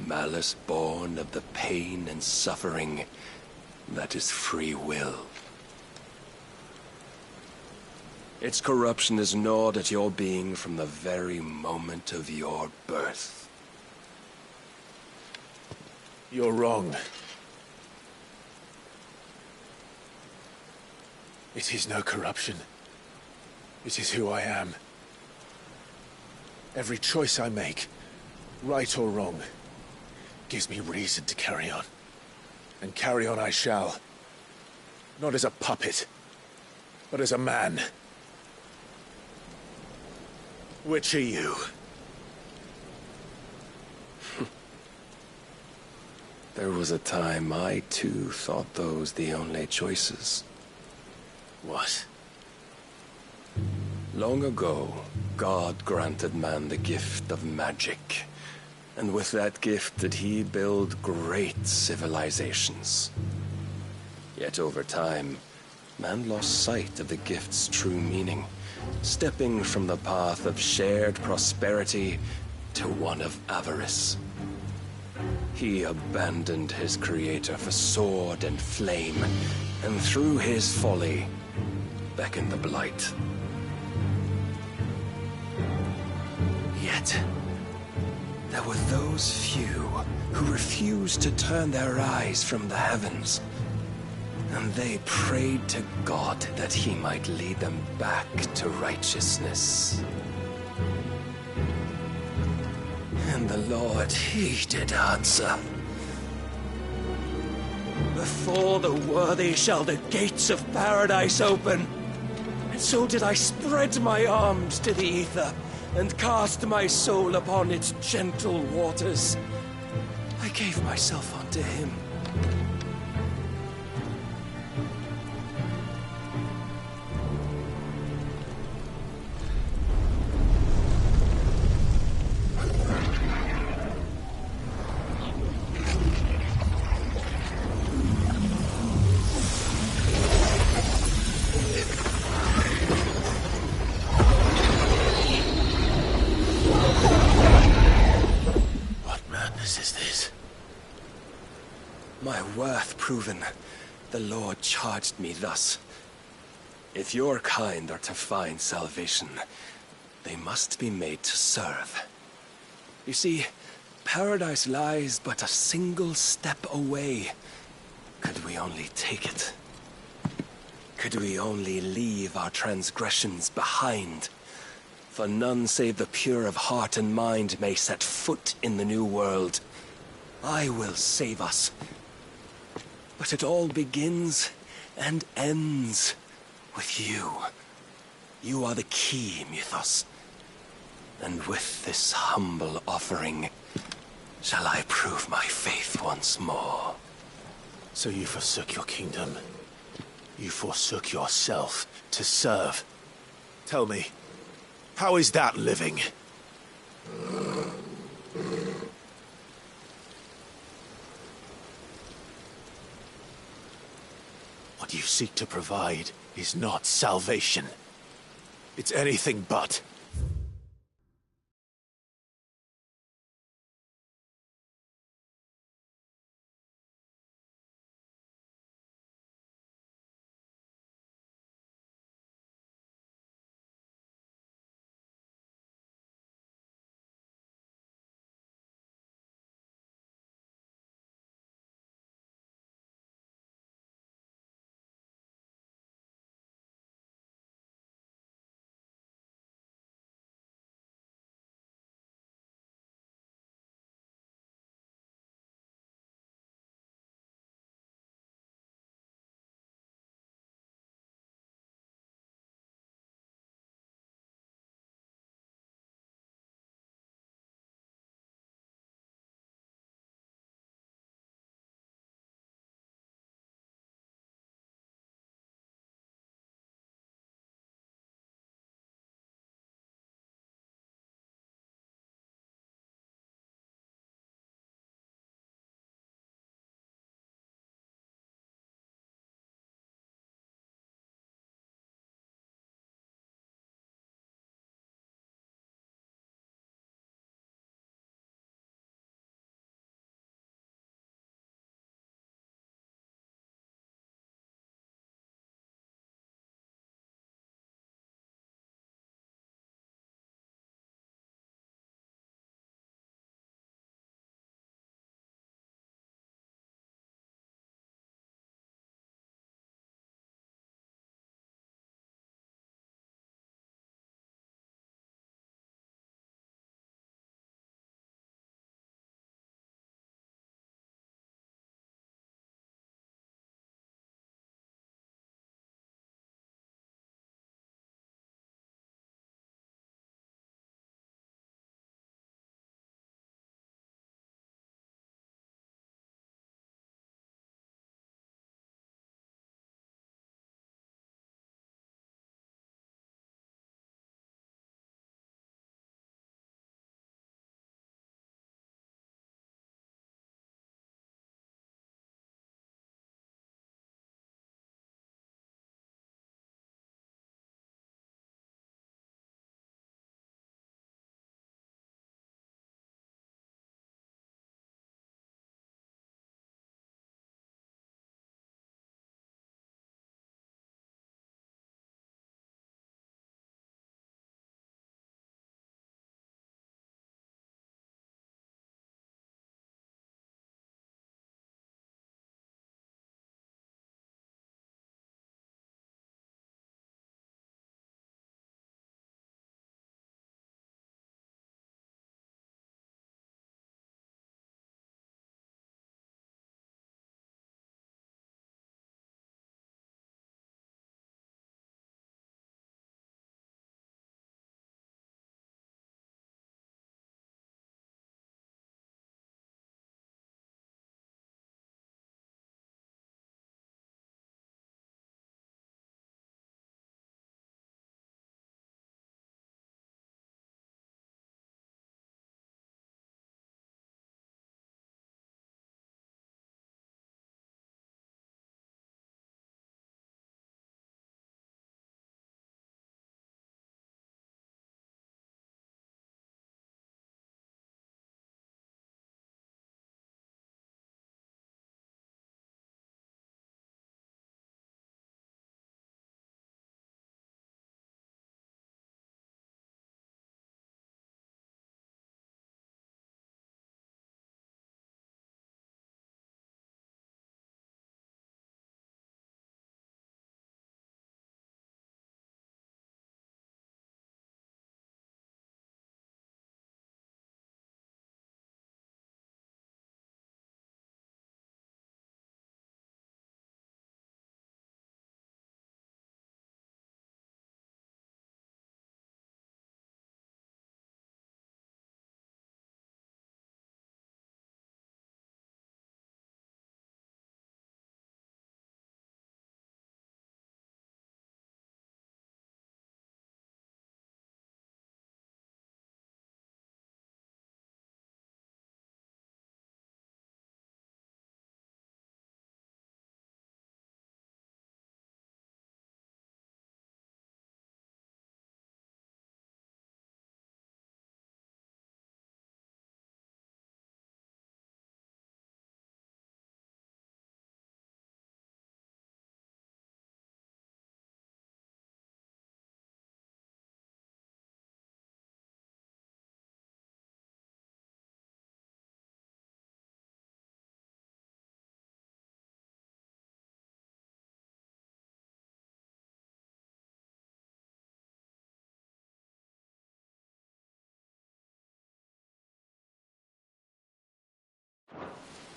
Malice born of the pain and suffering that is free will. Its corruption is gnawed at your being from the very moment of your birth. You're wrong. It is no corruption. It is who I am. Every choice I make, right or wrong, gives me reason to carry on. And carry on I shall. Not as a puppet, but as a man. Which are you? There was a time I too thought those the only choices. What? Long ago, God granted man the gift of magic. And with that gift did he build great civilizations. Yet over time, man lost sight of the gift's true meaning, stepping from the path of shared prosperity to one of avarice. He abandoned his creator for sword and flame, and through his folly, beckoned the blight. Yet, there were those few who refused to turn their eyes from the heavens, and they prayed to God that he might lead them back to righteousness. And the Lord, he did answer. Before the worthy shall the gates of paradise open. And so did I spread my arms to the ether, and cast my soul upon its gentle waters. I gave myself unto him. My worth proven, the Lord charged me thus. If your kind are to find salvation, They must be made to serve. You see, paradise lies but a single step away. Could we only take it? Could we only leave our transgressions behind? For none save the pure of heart and mind may set foot in the new world. I will save us. But it all begins and ends with you. You are the key, Mythos. And with this humble offering, shall I prove my faith once more. So you forsook your kingdom. You forsook yourself to serve. Tell me, how is that living? What you seek to provide is not salvation. It's anything but.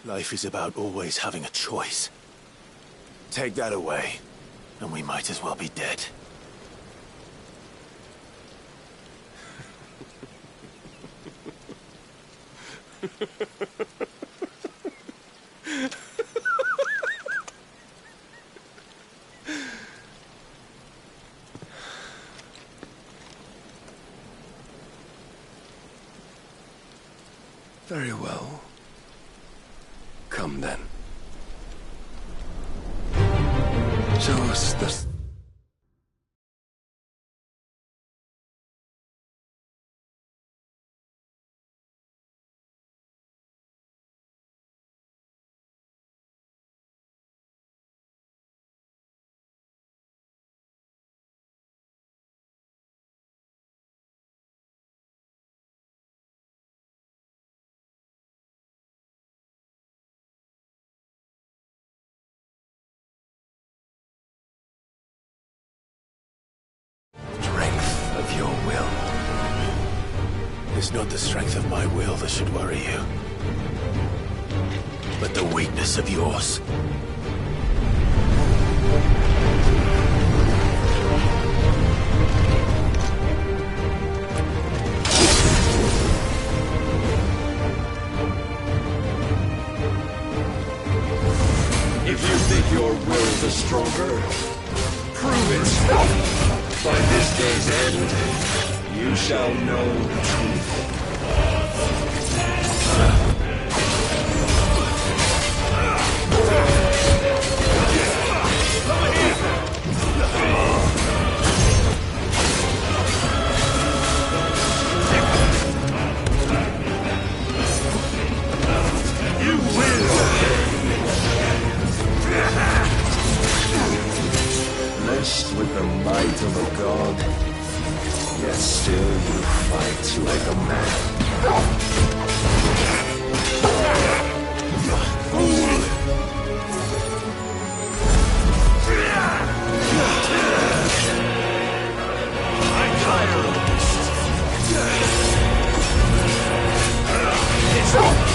Life is about always having a choice. Take that away, and we might as well be dead. Very well. Come then. Show us the... of your will. It's not the strength of my will that should worry you, but the weakness of yours. If you think your will the stronger, prove it. By this day's end, you shall know the truth. You will! Blessed with the might of a god, yet still you fight like a man. Fool! I'm tired of this. It's over.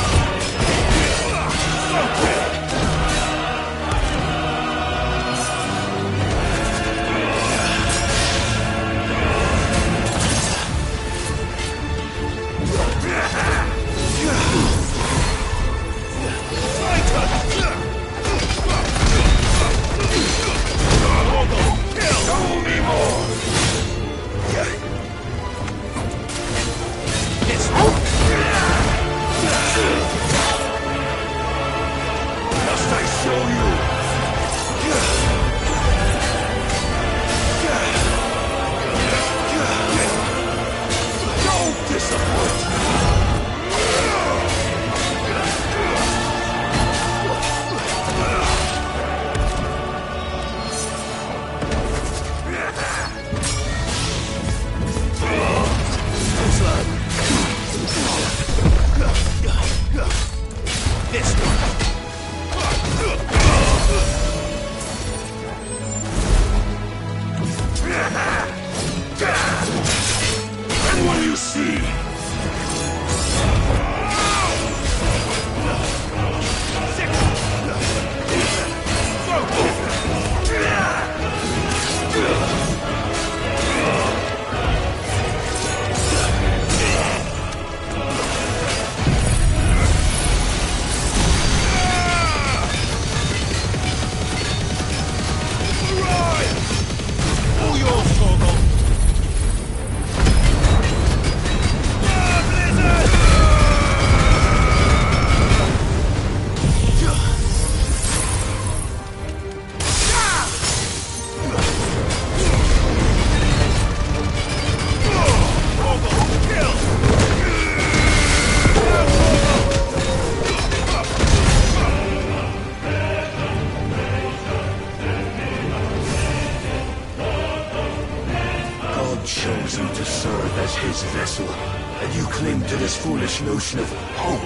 Chose you to serve as his vessel, and you cling to this foolish notion of hope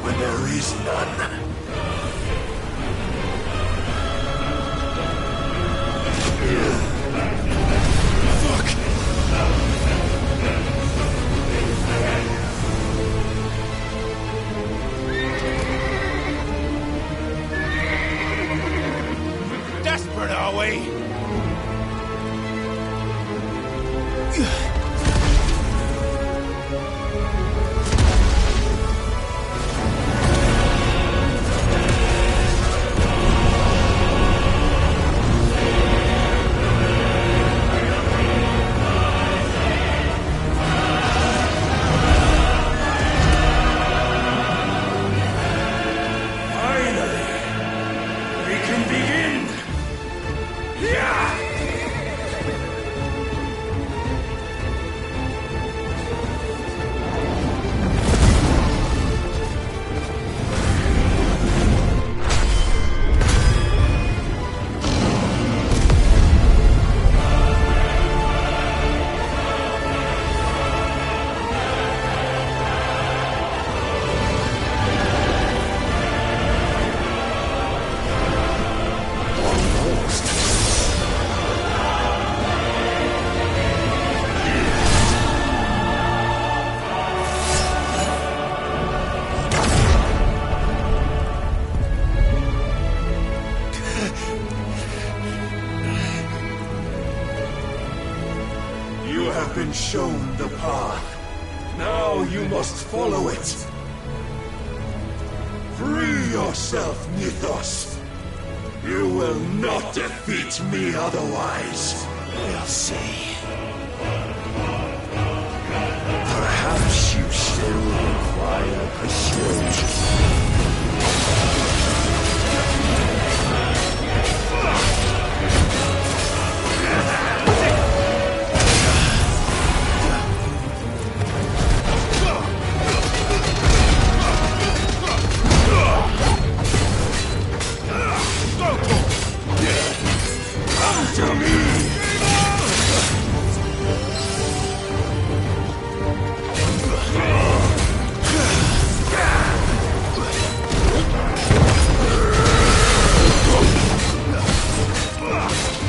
when there is none. are we? Been shown the path. Now you must follow it. Free yourself, Mythos. You will not defeat me otherwise. We'll see. Perhaps you still require persuasion. To me!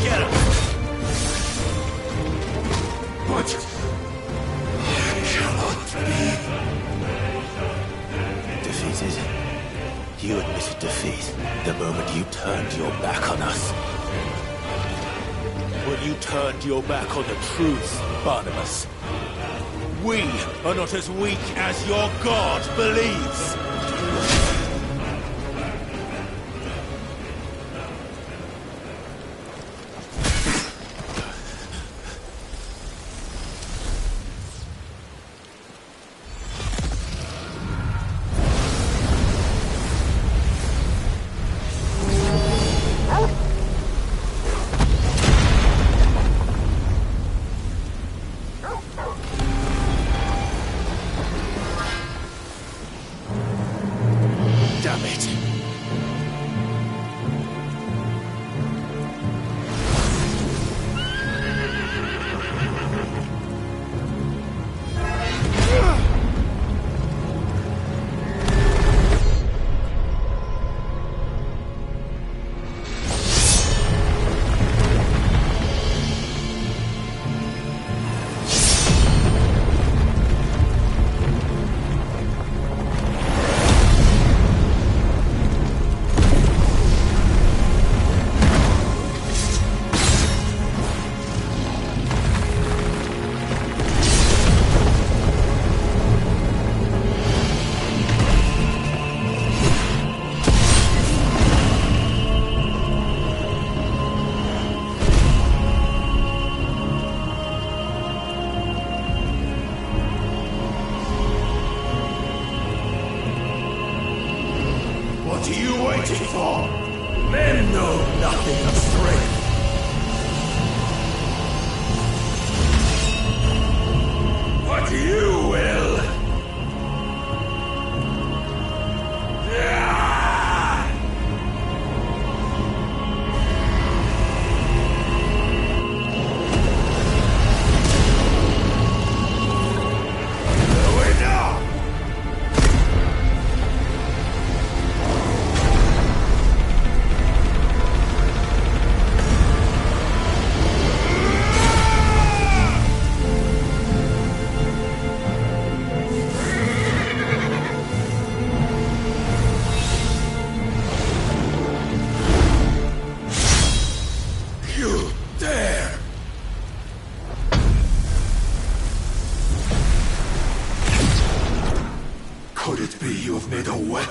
Get him! What? It cannot be. Defeated? You admitted defeat the moment you turned your back on us. When you turned your back on the truth, Barnabas. We are not as weak as your god believes.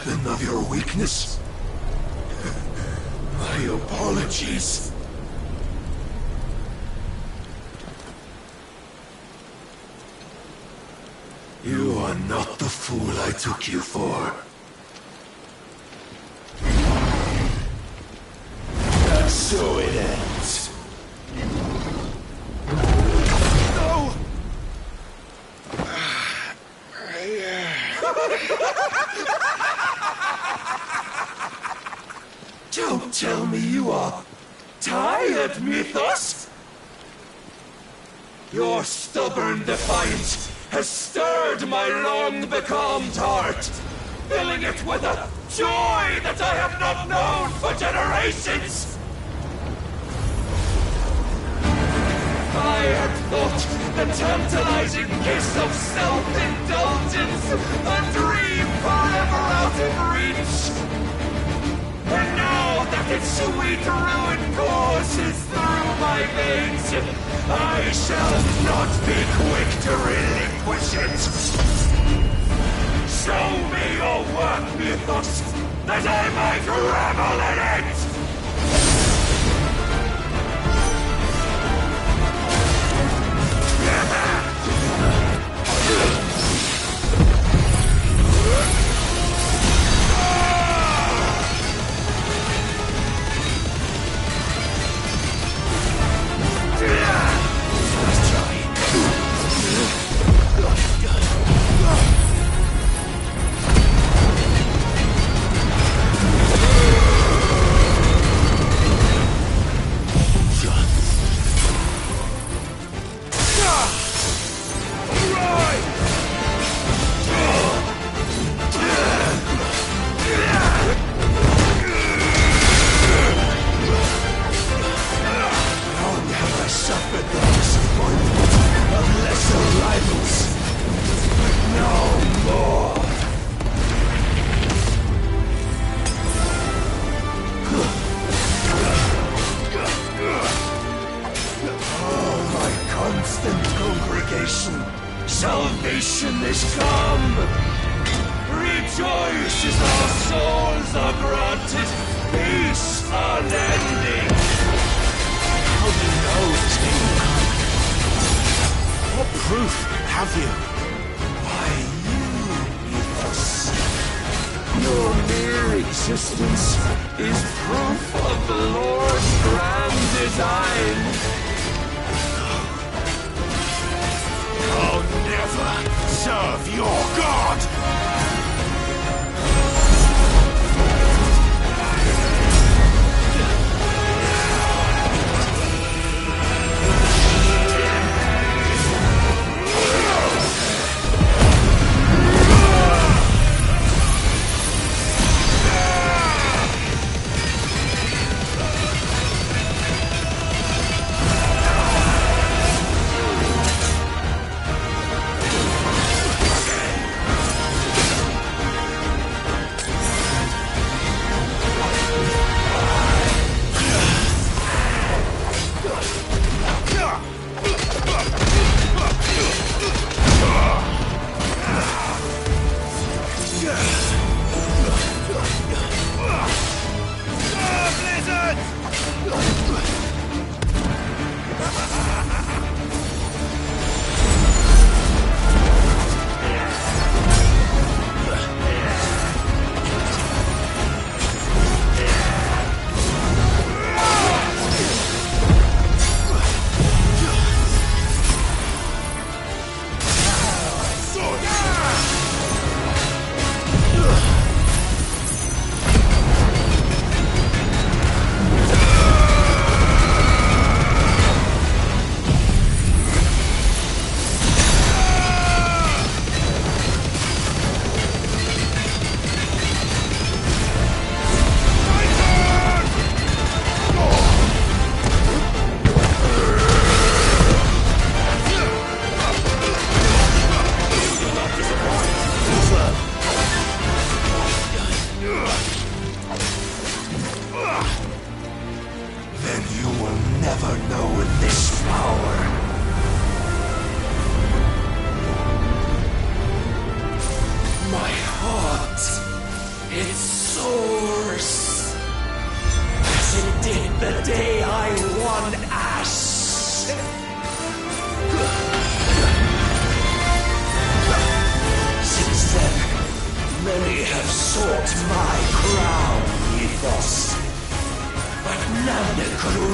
weapon of your weakness. My apologies. You are not the fool I took you for. And so it ends. No! Don't tell me you are tired, Mythos! Your stubborn defiance has stirred my long-becalmed heart, filling it with a joy that I have not known for generations! I had thought the tantalizing kiss of self-indulgence a dream forever out of reach. And now that its sweet ruin courses through my veins, I shall not be quick to relinquish it. Show me your work, Mythos, that I might revel in it! Salvation is come! Rejoice as our souls are granted peace unending! How do you know this day will come? What proof have you? Why, you, Mythos. Your mere existence is proof of the Lord's grand design. I'll never serve your god!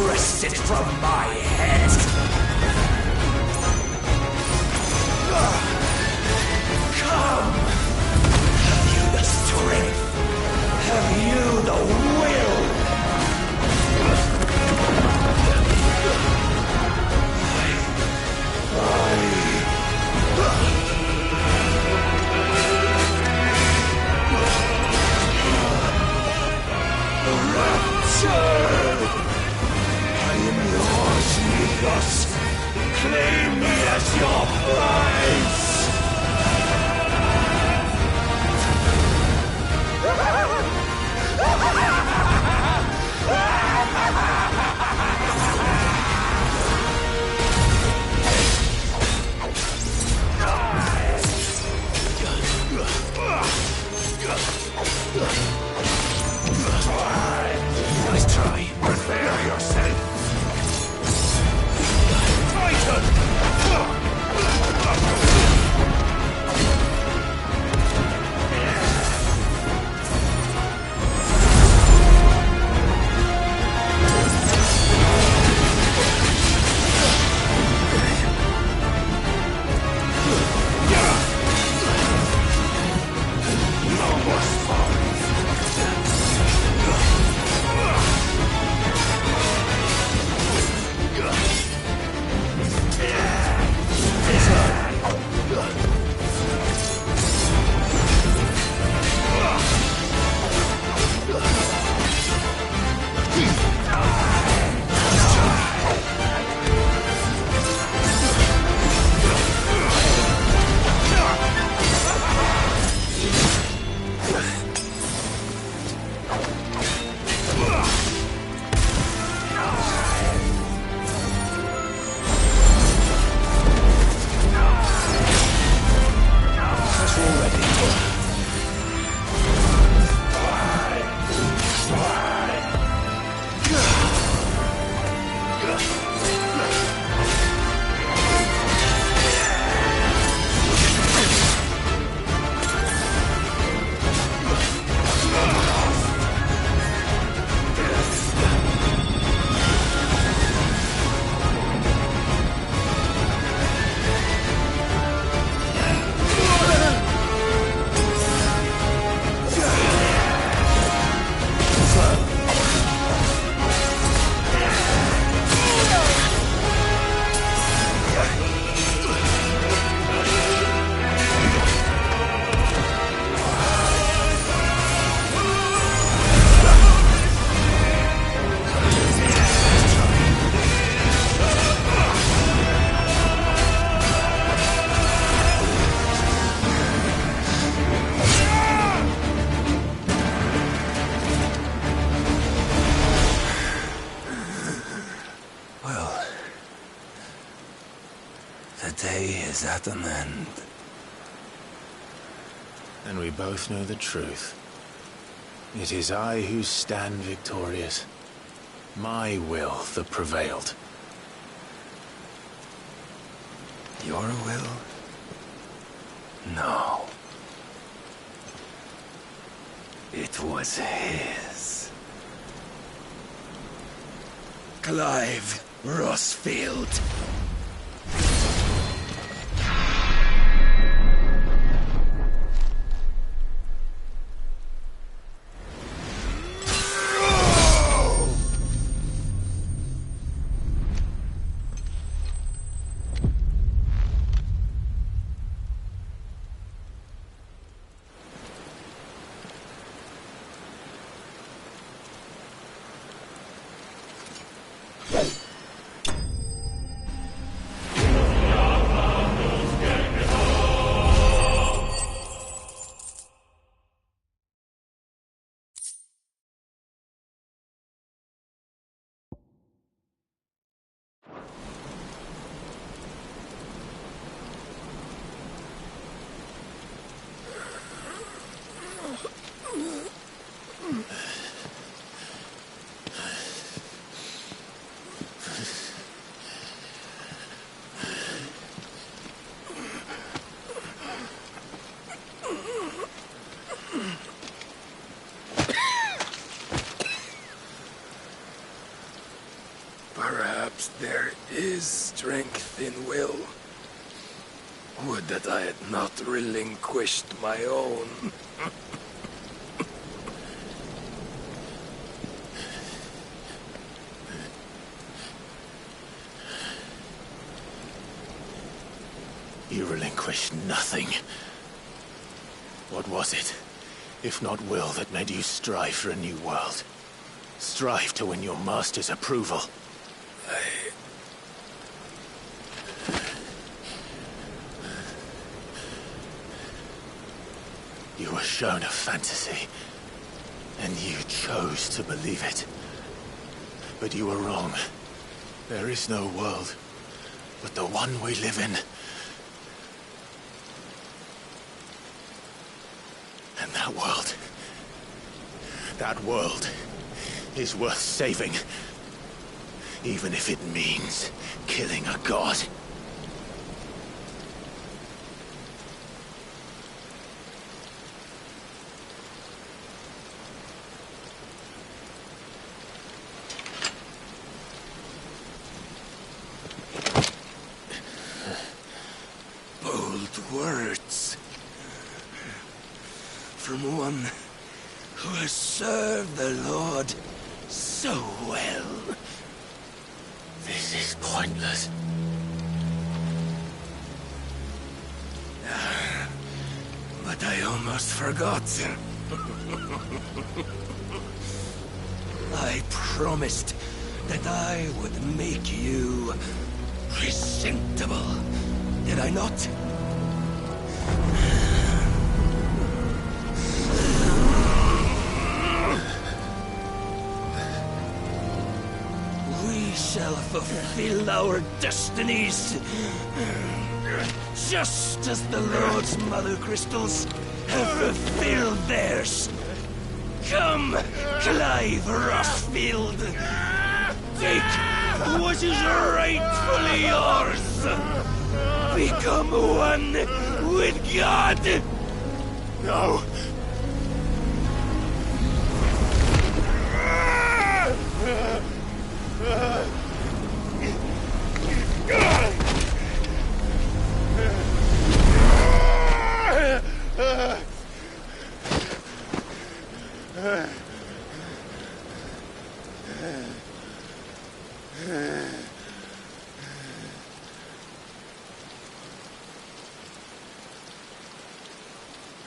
wrest it from my head! Come! Have you the strength? Have you the will? I am yours, Mythos. Claim me as your prize! Nice try. Prepare yourself. Titan! Is at an end. And we both know the truth. It is I who stand victorious. My will that prevailed. Your will? No. It was his. Clive Rossfield. Perhaps there is strength in will. Would that I had not relinquished my own. You relinquished nothing. What was it, if not will, that made you strive for a new world? Strive to win your master's approval? You were shown a fantasy, and you chose to believe it. But you were wrong. There is no world, but the one we live in. And that world is worth saving, even if it means killing a god. Bold words. From one who has served the Lord so well. This is pointless. But I almost forgot. I promised that I would make you presentable. Did I not? We shall fulfill our destinies, just as the Lord's Mother Crystals have fulfilled theirs. Come, Clive Rothfield. Take what is rightfully yours. Become one with God. No.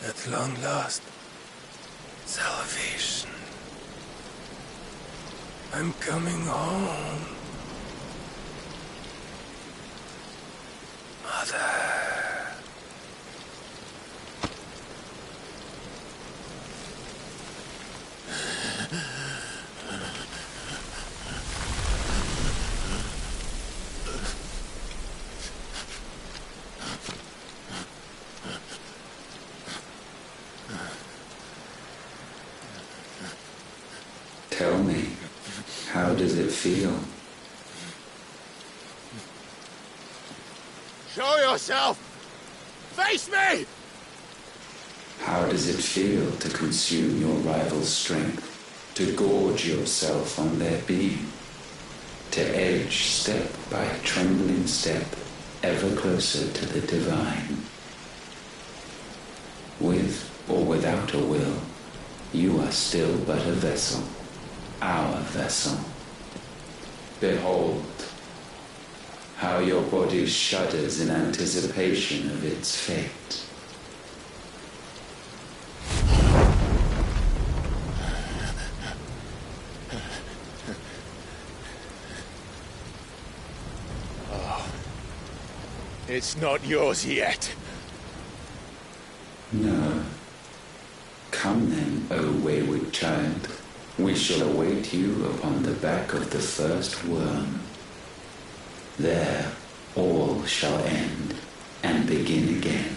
At long last, salvation. I'm coming home. Mother. Tell me, how does it feel? Show yourself! Face me! How does it feel to consume your rival's strength, to gorge yourself on their beam, to edge step by trembling step ever closer to the divine? With or without a will, you are still but a vessel, our vessel. Behold, how your body shudders in anticipation of its fate. It's not yours yet. No. Come then, O wayward child. We shall await you upon the back of the first worm. There all shall end and begin again.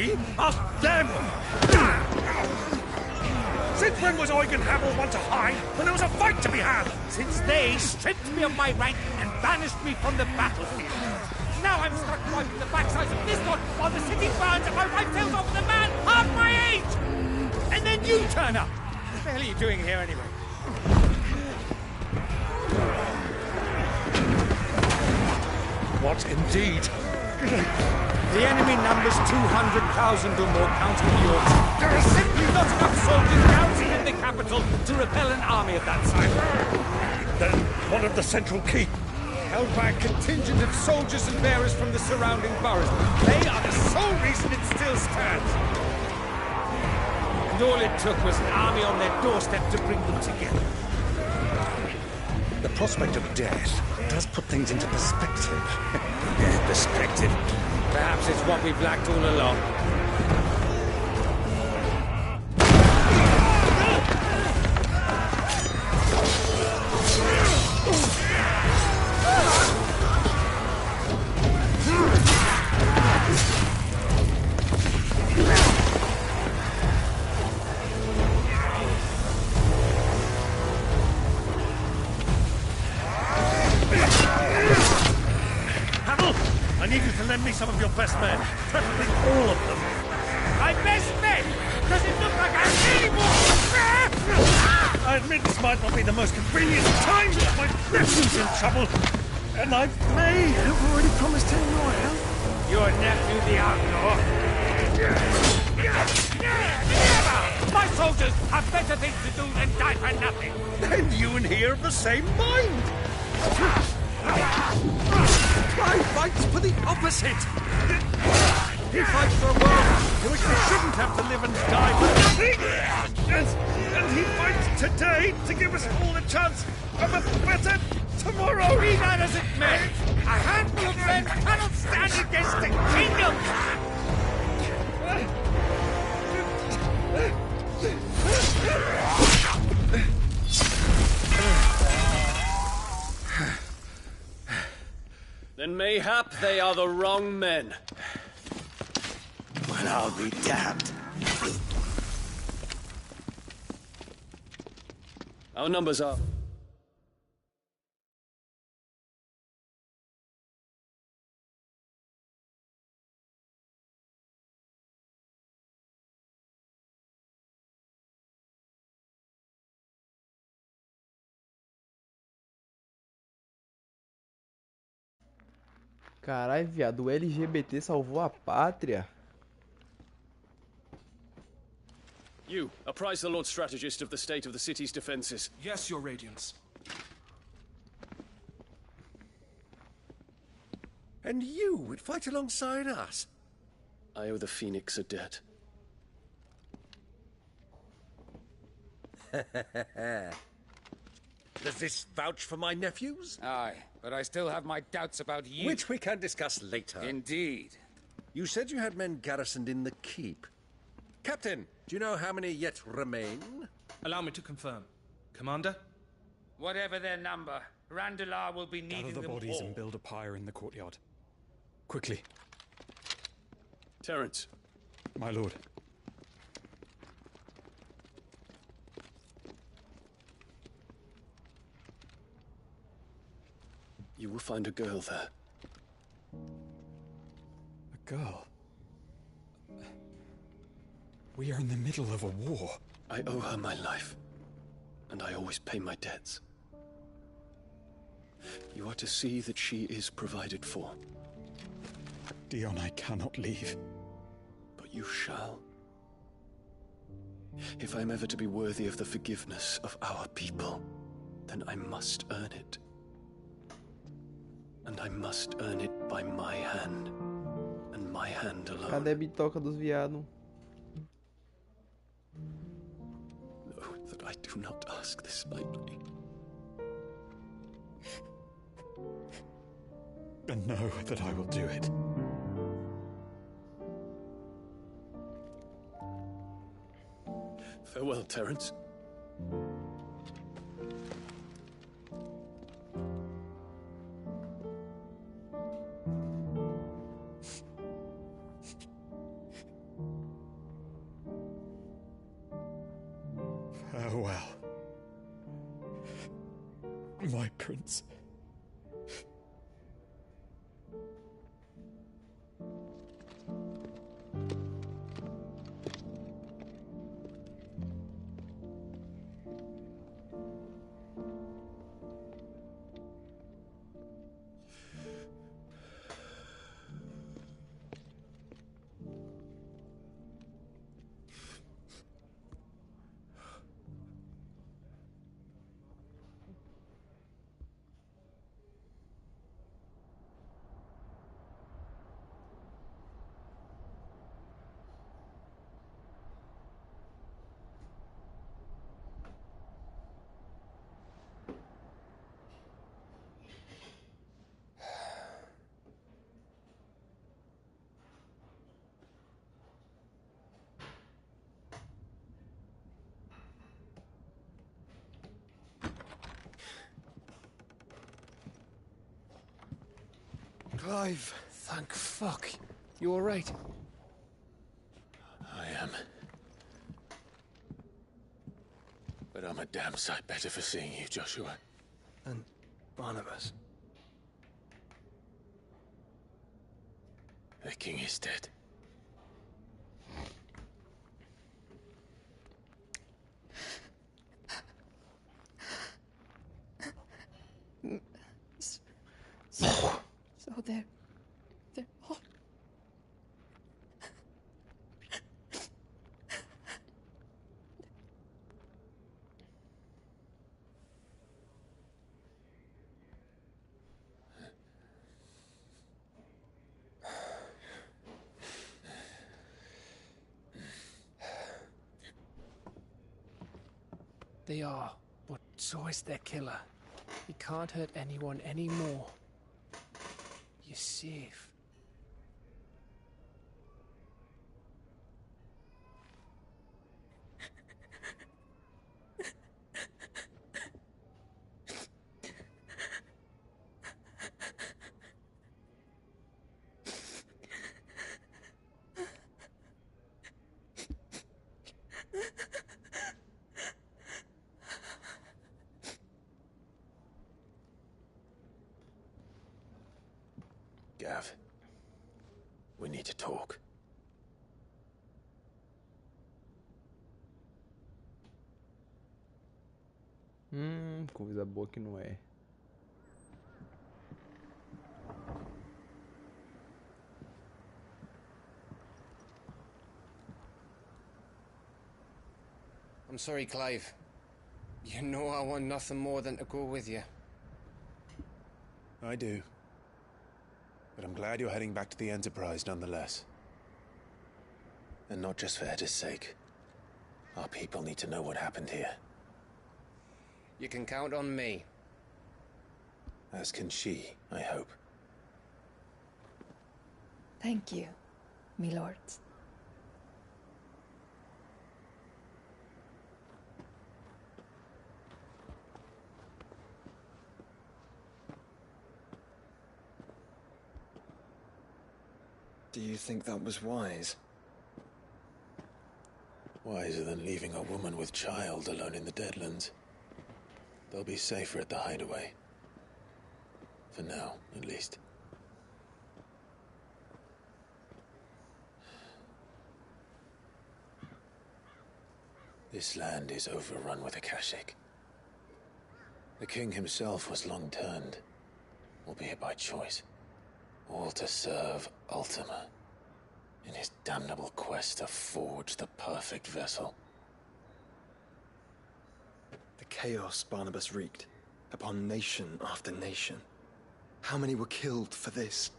me of them! Since when was Eugen Hamel one to hide when there was a fight to be had? Since they stripped me of my rank and banished me from the battlefield. Now I'm stuck wiping the backsides of this one while the city burns and my wife tells off with a man half my age! And then you turn up! What the hell are you doing here anyway? What indeed? The enemy numbers 200,000 or more counting yours. There are simply not enough soldiers garrisoned in the capital to repel an army of that size. Then what of the central keep? Held by a contingent of soldiers and bearers from the surrounding boroughs. They are the sole reason it still stands. And all it took was an army on their doorstep to bring them together. The prospect of death does put things into perspective. Perspective. Perhaps it's what we've lacked all along. I need you to lend me some of your best men, preferably all of them. My best men? Does it look like I'm any more? I admit this might not be the most convenient time, but my nephew's in trouble, and I may have already promised him your help. Your nephew, the outlaw? Never! My soldiers have better things to do than die for nothing. And you and he are of the same mind. I fight for the opposite. He fights for a world in which we shouldn't have to live and die for nothing. And he fights today to give us all a chance of a better tomorrow. Be that as it may, a handful of men cannot stand against the kingdom. Then mayhap they are the wrong men. Well, I'll be damned. Our numbers are... Carai, viado, o LGBT salvou a pátria. You, apprise the Lord Strategist of the state of the city's defenses. Yes, Your Radiance. And you would fight alongside us? I owe the Phoenix a debt. Does this vouch for my nephews? Aye, but I still have my doubts about you. Which we can discuss later. Indeed. You said you had men garrisoned in the keep. Captain, do you know how many yet remain? Allow me to confirm. Commander? Whatever their number, Randalar will be needing Gather the them bodies all. and build a pyre in the courtyard. Quickly. Terence. My lord. You will find a girl there. A girl? We are in the middle of a war. I owe her my life, and I always pay my debts. You are to see that she is provided for. Dion, I cannot leave. But you shall. If I am ever to be worthy of the forgiveness of our people, then I must earn it. And I must earn it by my hand, and my hand alone. Cadê a bitoca dos viados? Know that I do not ask this lightly. And know that I will do it. Farewell, Terence. My prince. Clive! Thank fuck. You alright? I am. But I'm a damn sight better for seeing you, Joshua. And Barnabas. The king is dead. So they're all... They are, but so is their killer. He can't hurt anyone anymore. You're safe. Gav, we need to talk. Coisa boa que não é. I'm sorry, Clive. You know I want nothing more than to go with you. I do. But I'm glad you're heading back to the Enterprise nonetheless. And not just for Edda's sake. Our people need to know what happened here. You can count on me. As can she, I hope. Thank you, my lords. Do you think that was wise? Wiser than leaving a woman with child alone in the Deadlands. They'll be safer at the hideaway. For now, at least. This land is overrun with Akashic. The king himself was long turned, albeit by choice, all to serve Ultima, in his damnable quest to forge the perfect vessel. The chaos Barnabas wreaked upon nation after nation. How many were killed for this?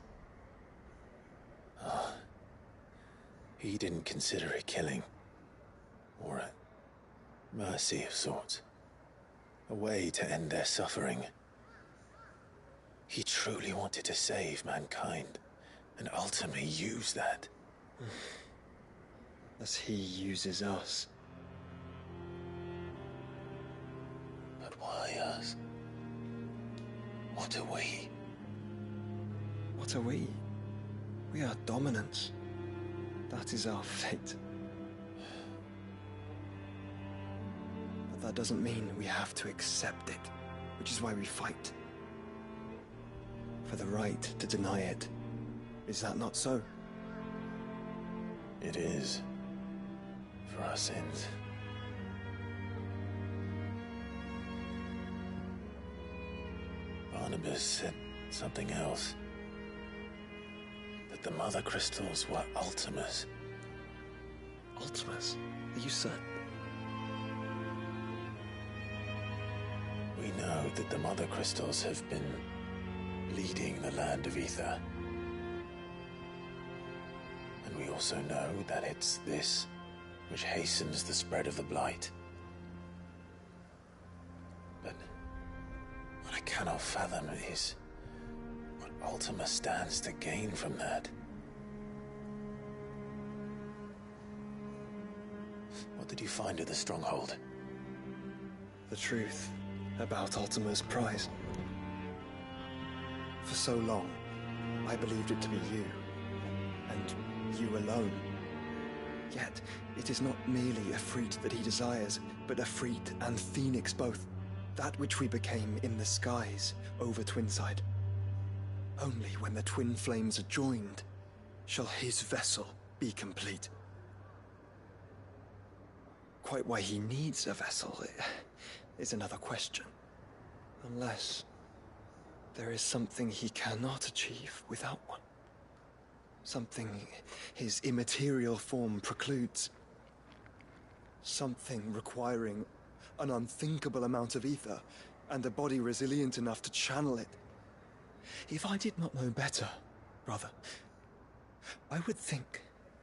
He didn't consider it killing. Or a mercy of sorts. A way to end their suffering. He truly wanted to save mankind, and ultimately use that. As he uses us. But why us? What are we? What are we? We are dominance. That is our fate. But that doesn't mean we have to accept it. which is why we fight. For the right to deny it. Is that not so? It is. For our sins. Barnabas said something else. That the Mother Crystals were Ultimas. Ultimas? Are you certain? We know that the Mother Crystals have been leading the land of Ether. And we also know that it's this which hastens the spread of the Blight. But what I cannot fathom is what Ultima stands to gain from that. What did you find at the Stronghold? The truth about Ultima's prize. For so long, I believed it to be you, and you alone. Yet, it is not merely a freat that he desires, but a freat and phoenix both. That which we became in the skies over Twinside. Only when the twin flames are joined shall his vessel be complete. Quite why he needs a vessel is another question. Unless there is something he cannot achieve without one. Something his immaterial form precludes. Something requiring an unthinkable amount of ether, and a body resilient enough to channel it. If I did not know better, brother, I would think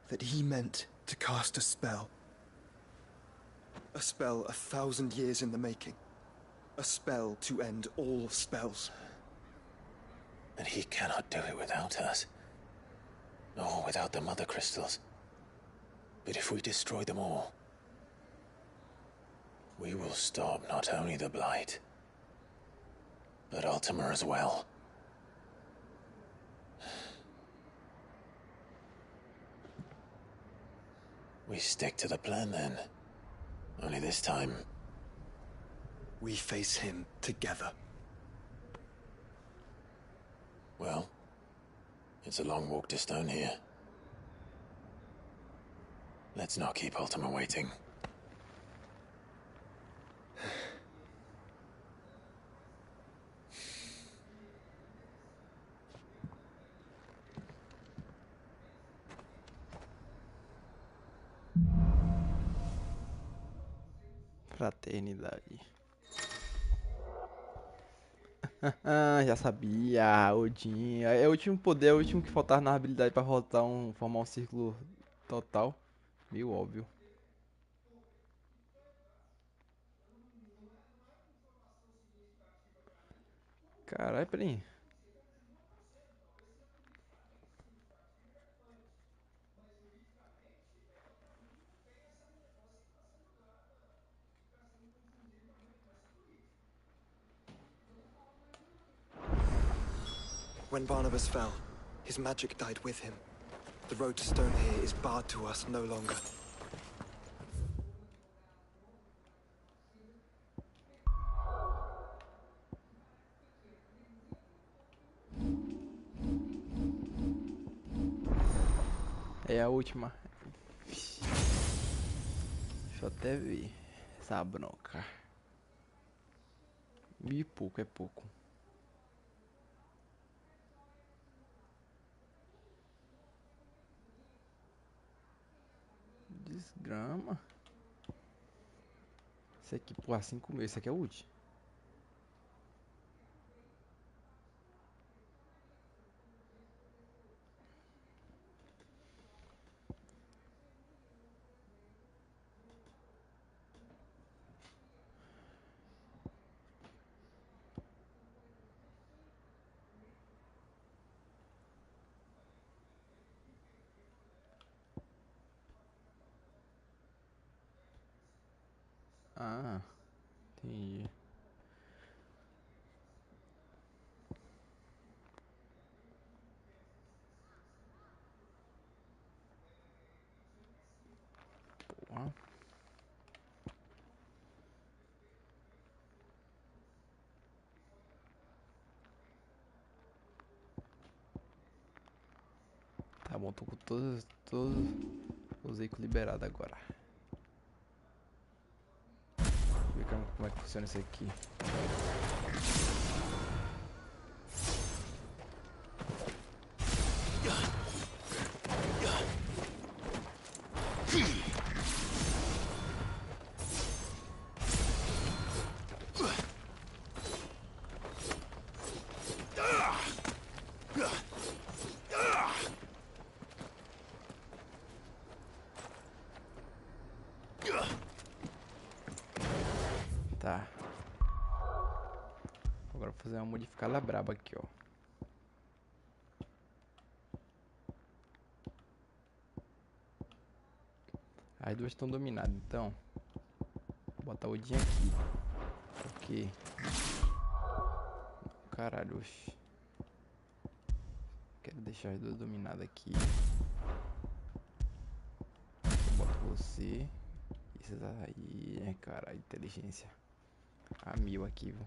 that he meant to cast a spell. A spell 1,000 years in the making. A spell to end all spells. And he cannot do it without us. Nor without the Mother Crystals. But if we destroy them all, we will stop not only the Blight, but Ultima as well. We stick to the plan then. Only this time, we face him together. Well, it's a long walk to Stone here. Let's not keep Ultima waiting. Fraternidade. Já sabia, Odin. É o último poder, é o último que faltava na habilidade pra formar um círculo total. Meio óbvio. Caralho, peraí. When Barnabas fell, his magic died with him. The road to Stone here is barred to us no longer. É a última. Deixa eu até ver essa bronca. 1.000 e pouco é pouco. Desgrama. Esse aqui, porra, 5.000. Esse aqui é o último. Ah, entendi. Porra. Tá bom, tô com todos os veículos liberados agora. Deixa eu ver como é que funciona isso aqui. Tá. Agora vou fazer uma modificada braba aqui, ó. As duas estão dominadas, então vou botar o Odin aqui. Porque... Caralho, oxi. Quero deixar as duas dominadas aqui. Eu boto você. Esses aí, né, cara, inteligência a 1000 aqui, viu?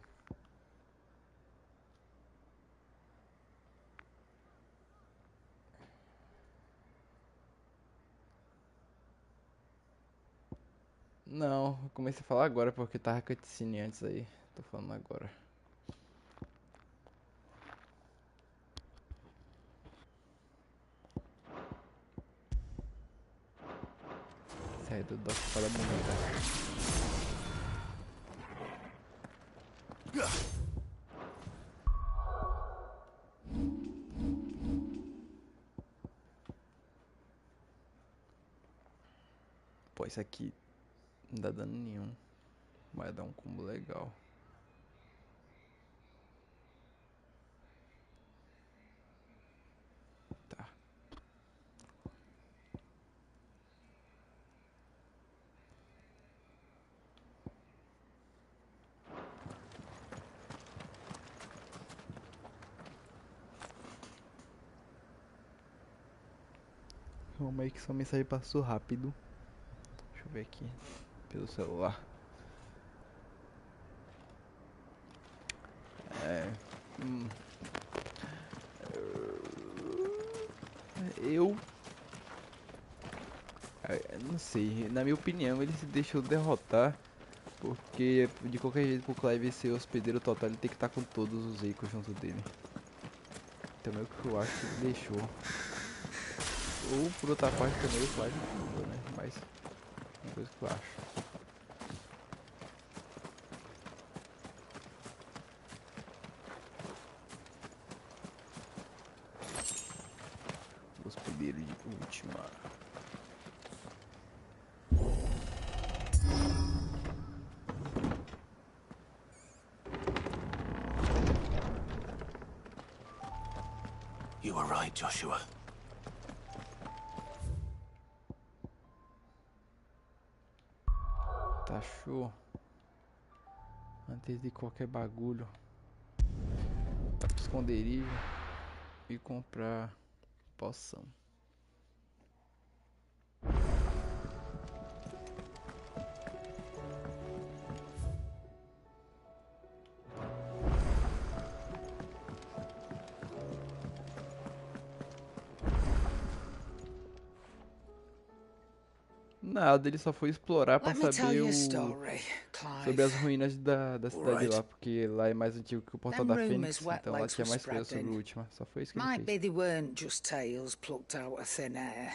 Não, eu comecei a falar agora porque tava cutscene antes aí. Tô falando agora. Sai do dock fala bonita. Pô, isso aqui não dá dano nenhum. Vai dar um combo legal. Tá. Calma aí que sua mensagem passou rápido. Deixa eu ver aqui pelo celular. Eu não sei, na minha opinião ele se deixou derrotar porque de qualquer jeito pro Clive ser hospedeiro total ele tem que estar com todos os veículos junto dele. Então é o que eu acho que ele deixou. Ou por outra parte também o Clive mudou, né? Mas é uma coisa que eu acho. Hospedeiro de última. You were right, Joshua. Tá show. Antes de qualquer bagulho, tá pro esconderijo e comprar poção. Nada, ele só foi explorar pra saber sobre as ruínas da cidade lá, porque lá é mais antigo que o Portal da Fênix, então lá tinha mais coisa sobre a última. Só foi isso que ele Might be fez. they weren't just tales plucked out of thin air.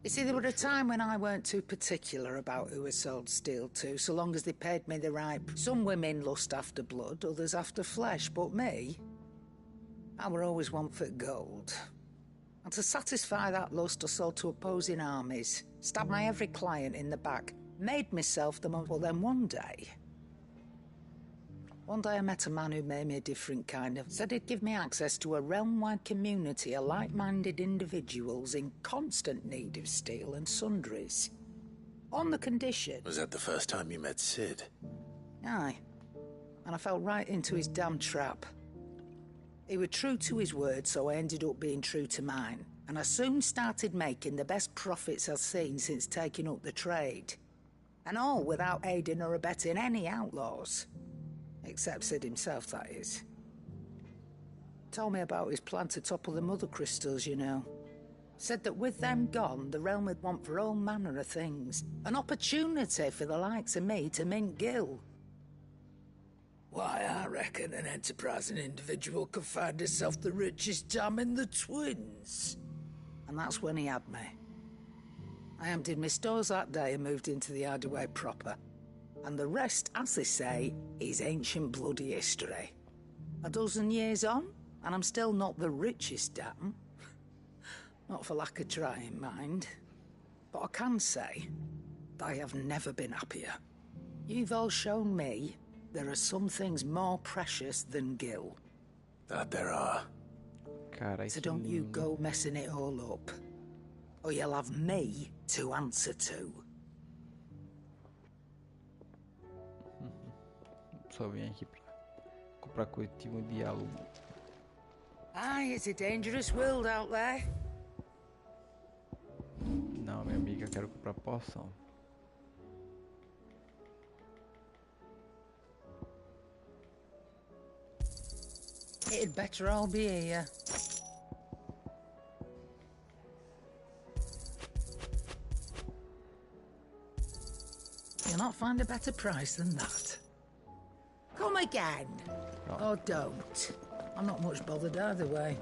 You see, there were a time when I weren't too particular about who I sold steel to, so long as they paid me the right. Some women lust after blood, others after flesh, but me, I were always one for gold. And to satisfy that lust, I sold to opposing armies, stabbed my every client in the back, made myself the most. Well, then one day I met a man who made me a different kind of. Said he'd give me access to a realm-wide community of like-minded individuals in constant need of steel and sundries. On the condition. Was that the first time you met Sid? Aye. And I fell right into his damn trap. He was true to his word, so I ended up being true to mine. And I soon started making the best profits I've seen since taking up the trade. And all without aiding or abetting any outlaws. Except Sid himself, that is. Told me about his plan to topple the mother crystals, you know. Said that with them gone, the realm would want for all manner of things. An opportunity for the likes of me to mint Gil. Why, I reckon an enterprising individual could find himself the richest dam in the Twins. And that's when he had me. I emptied my stores that day and moved into the Hideaway proper. And the rest, as they say, is ancient bloody history. A dozen years on, and I'm still not the richest dam. Not for lack of trying, mind. But I can say that I have never been happier. You've all shown me there are some things more precious than Gil. That there are. Carai, so don't you go messing it all up. Or you'll have me to answer to. Só vim aqui pra comprar coletivo um diálogo. Aye, it's a dangerous world out there. Não, minha amiga, eu quero comprar poção. It'd better all be here. You'll not find a better price than that. Come again. No. Or don't. I'm not much bothered either way.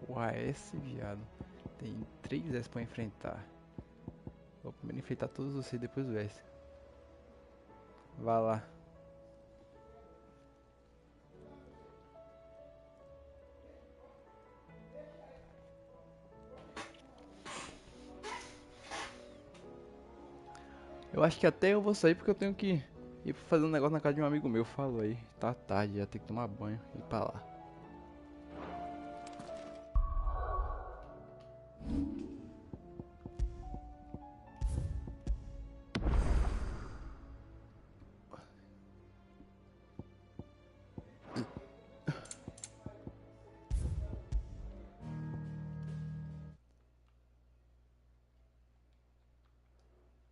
Porra, esse viado. Tem 3 S pra enfrentar. Vou primeiro enfrentar todos os C, depois o S. Vá lá. Eu acho que até eu vou sair porque eu tenho que ir fazer um negócio na casa de um amigo meu. Falou aí. Tá tarde, já tem que tomar banho e ir pra lá.